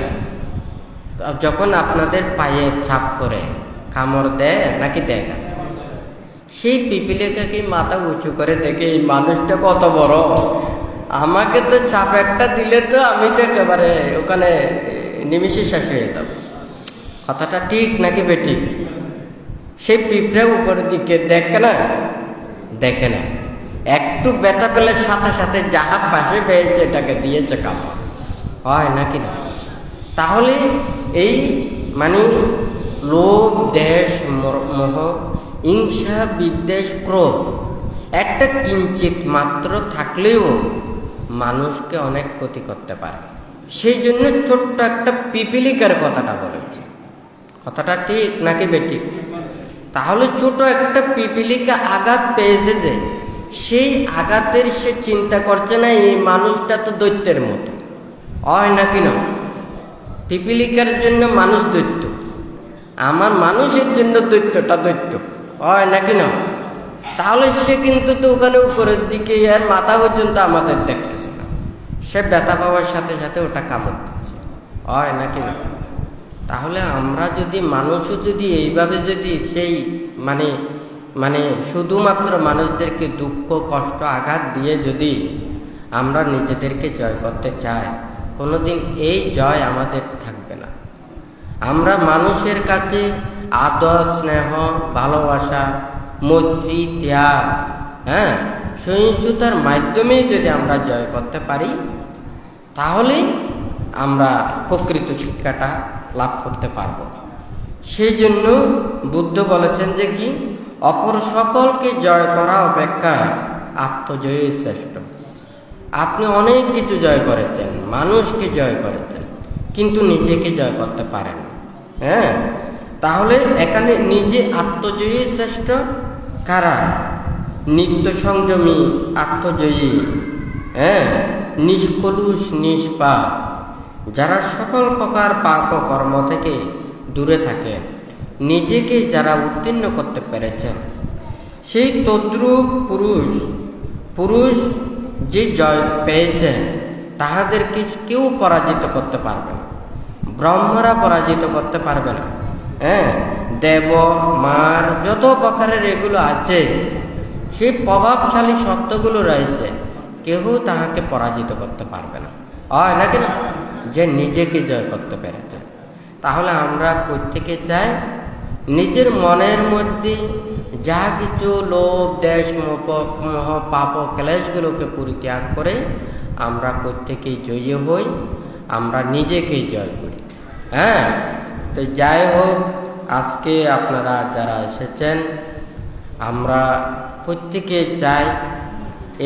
যখন আপনাদের পায়ে ছাপ করে কামড় দেয় নাকি দেয় না, সেই পিপিলিকাকে মাথা উঁচু করে দেখে এই মানুষটা কত বড়, আমাকে তো চাপ একটা দিলে তো আমি তো একেবারে ওখানে নিমিষে শেষ হয়ে যাব। কথাটা ঠিক নাকি বেঠিক? সেই পিঁপড়া উপরের দিকে দেখে না, একটু ব্যথা পেলে সাথে সাথে যাহা পাশে পেয়েছে এটাকে দিয়েছে কামড়, হয় নাকি না? তাহলে এই মানে লোভ, দেশ, মোহ, হিংসা, বিদ্বেষ, ক্রোধ একটা কিঞ্চিত মাত্র থাকলেও মানুষকে অনেক ক্ষতি করতে পারে। সেই জন্য ছোট্ট একটা পিপিলিকার কথাটা বলেছে। কথাটা ঠিক নাকি বেঠিক? তাহলে ছোট একটা পিপিলিকা আঘাত পেয়েছে, যে সেই আঘাতের সে চিন্তা করছে না এই মানুষটা তো দৈত্যের মতো, হয় নাকি না? পিপিলিকার জন্য মানুষ দৈত্য, আমার মানুষের জন্য দৈত্যটা দৈত্য, হয় নাকি না? তাহলে সে কিন্তু তো ওখানে উপরের দিকে আর মাথা পর্যন্ত আমাদের দেখতেছে না, সে ব্যথা পাওয়ার সাথে সাথে ওটা কামড় দিচ্ছে, হয় নাকি না? তাহলে আমরা যদি মানুষও যদি এইভাবে যদি সেই মানে শুধুমাত্র মানুষদেরকে দুঃখ, কষ্ট, আঘাত দিয়ে যদি আমরা নিজেদেরকে জয় করতে চাই, কোনোদিন এই জয় আমাদের থাকবে না। আমরা মানুষের কাছে আদর, স্নেহ, ভালোবাসা, মৈত্রী, ত্যাগ, হ্যাঁ, সহিষ্ণুতার মাধ্যমে যদি আমরা জয় করতে পারি, তাহলে আমরা প্রকৃত শিক্ষাটা লাভ করতে পারব। সেই জন্য বুদ্ধ বলেছেন যে কি, অপর সকলকে জয় করা অপেক্ষা আত্মজয়ই শ্রেষ্ঠ। আপনি অনেক কিছু জয় করেছেন, মানুষকে জয় করেছেন, কিন্তু নিজেকে জয় করতে পারেন, হ্যাঁ, তাহলে এখানে নিজে আত্মজয়ী শ্রেষ্ঠ কারা? নিত্য সংযমী, আত্মজয়ী, হ্যাঁ, নিষ্কলুষ, নিষ্পাপ, যারা সকল প্রকার পাপ ও কর্ম থেকে দূরে থাকেন, নিজেকে যারা উত্তীর্ণ করতে পেরেছেন, সেই তদ্রূপ পুরুষ যে জয় পেয়েছেন, তাহাদেরকে কেউ পরাজিত করতে পারবে না, ব্রহ্মরা পরাজিত করতে পারবে না, হ্যাঁ, দেব, মার, যত প্রকারের এগুলো আছে, সেই প্রভাবশালী সত্যগুলো রয়েছে, কেউ তাহাকে পরাজিত করতে পারবে না, হয় নাকি না? যে নিজেকে জয় করতে পেরেছে। তাহলে আমরা প্রত্যেকে চাই নিজের মনের মধ্যে যা কিছু লোভ, দেশ, মোহ, পাপ, ক্লেশগুলোকে পরিত্যাগ করে আমরা প্রত্যেকেই জয়ী হই, আমরা নিজেকেই জয় করি। হ্যাঁ, তো যাই হোক, আজকে আপনারা যারা এসেছেন, আমরা প্রত্যেকে চাই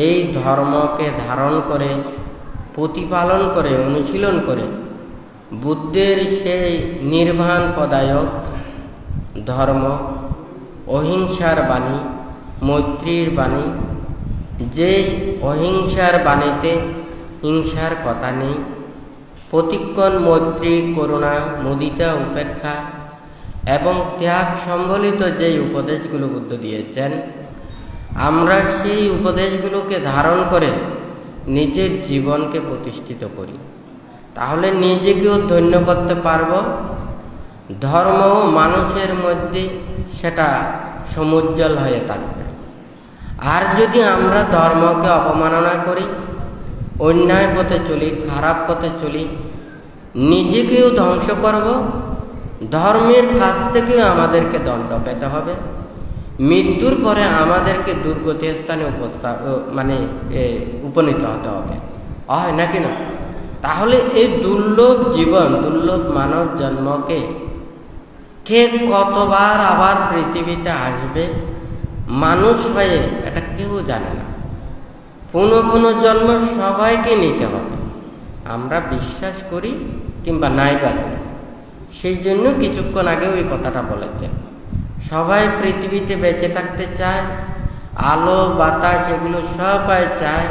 এই ধর্মকে ধারণ করে, প্রতিপালন করে, অনুশীলন করে বুদ্ধের সেই নির্বাণ পদায়ক ধর্ম, অহিংসার বাণী, মৈত্রীর বাণী, যেই অহিংসার বাণীতে হিংসার কথা নেই, প্রতিক্ষণ মৈত্রী, করুণা, মুদিতা, উপেক্ষা এবং ত্যাগ সম্বলিত যেই উপদেশগুলো বুদ্ধ দিয়েছেন, আমরা সেই উপদেশগুলোকে ধারণ করে নিজের জীবনকে প্রতিষ্ঠিত করি, তাহলে নিজেকেও ধন্য করতে পারব, ধর্ম মানুষের মধ্যে সেটা সমুজ্জ্বল হয়ে থাকবে। আর যদি আমরা ধর্মকে অবমাননা করি, অন্যায় পথে চলি, খারাপ পথে চলি, নিজেকেও ধ্বংস করব, ধর্মের কাছ থেকেও আমাদেরকে দণ্ড পেতে হবে, মৃত্যুর পরে আমাদেরকে দুর্গতি স্থানে উপনীত হতে হবে, হয় নাকি না? তাহলে এই দুর্লভ জীবন, দুর্লভ মানব জন্মকে কে কতবার আবার পৃথিবীতে আসবে মানুষ হয়ে, এটা কেউ জানে না। পুনঃজন্ম সবাইকে নিতে হবে, আমরা বিশ্বাস করি কিংবা নাই বা করি। সেই জন্য কিছুক্ষণ আগে ওই কথাটা বলেছেন, সবাই পৃথিবীতে বেঁচে থাকতে চায়, আলো বাতাস এগুলো সবাই চায়,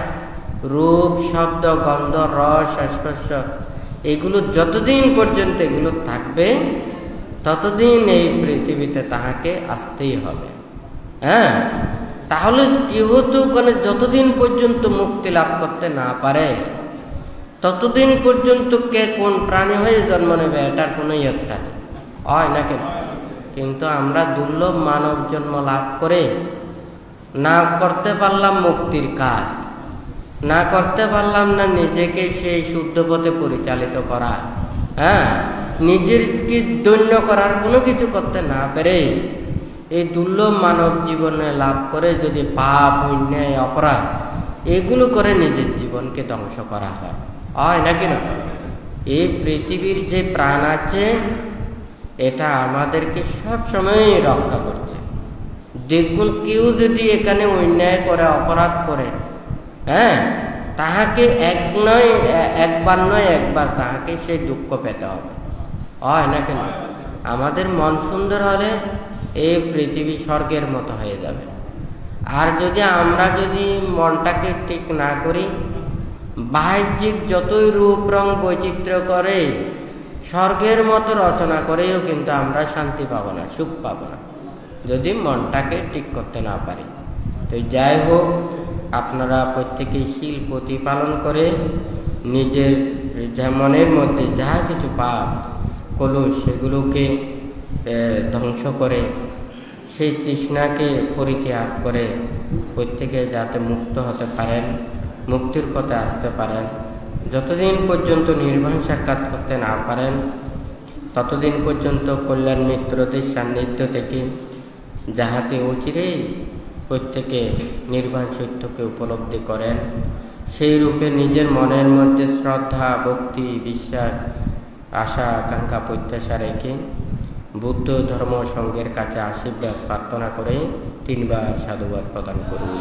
রূপ শব্দ গন্ধ রস স্পর্শ এগুলো যতদিন পর্যন্ত এগুলো থাকবে ততদিন এই পৃথিবীতে তাহাকে আসতেই হবে। হ্যাঁ, তাহলে যেহেতু ওখানে যতদিন পর্যন্ত মুক্তি লাভ করতে না পারে ততদিন পর্যন্ত কে কোন প্রাণী হয়ে জন্ম নেবে এটার কোনো ইয়ত্তা নেই, হয় না কেন? কিন্তু আমরা দুর্লভ মানব জন্ম লাভ করে না করতে পারলাম মুক্তির কাজ, না করতে পারলাম না নিজেকে সেই শুদ্ধ পথে পরিচালিত করা, হ্যাঁ, নিজেকে ধন্য করার কোনো কিছু করতে না পেরে এই দুর্লভ মানব জীবনে লাভ করে যদি পাপ অন্যায় অপরাধ এগুলো করে নিজের জীবনকে ধ্বংস করা হয় নাকি না? এই পৃথিবীর যে প্রাণ আছে এটা আমাদেরকে সব সময় রক্ষা করছে। দেখুন, কেউ যদি এখানে অন্যায় করে অপরাধ করে, হ্যাঁ, তাহাকে একবার নয় একবার তাহাকে সেই দুঃখ পেতে হবে, হয় না কেন? আমাদের মন সুন্দর হলে এই পৃথিবী স্বর্গের মতো হয়ে যাবে। আর আমরা যদি মনটাকে ঠিক না করি, বাহ্যিক যতই রূপ রং বৈচিত্র্য করে স্বর্গের মতো রচনা করেও কিন্তু আমরা শান্তি পাবো না, সুখ পাবো না, যদি মনটাকে ঠিক করতে না পারি। তো যাই হোক, আপনারা প্রত্যেকেই শীল প্রতিপালন করে নিজের মনের মধ্যে যা কিছু পাপ কলুষ সেগুলোকে ধ্বংস করে সেই তৃষ্ণাকে পরিত্যাগ করে প্রত্যেকে যাতে মুক্ত হতে পারেন, মুক্তির পথে আসতে পারেন। যতদিন পর্যন্ত নির্বাণ সাক্ষাৎ করতে না পারেন ততদিন পর্যন্ত কল্যাণ মিত্রদের সান্নিধ্য থেকে যাহাতে অচিরেই প্রত্যেকে নির্বাণ সত্যকে উপলব্ধি করেন, সেই রূপে নিজের মনের মধ্যে শ্রদ্ধা ভক্তি বিশ্বাস আশা আকাঙ্ক্ষা প্রত্যাশা রেখে বুদ্ধ ধর্ম সংঘের কাছে আশীর্বাদ প্রার্থনা করে 3 বার সাধুবাদ প্রদান করুন।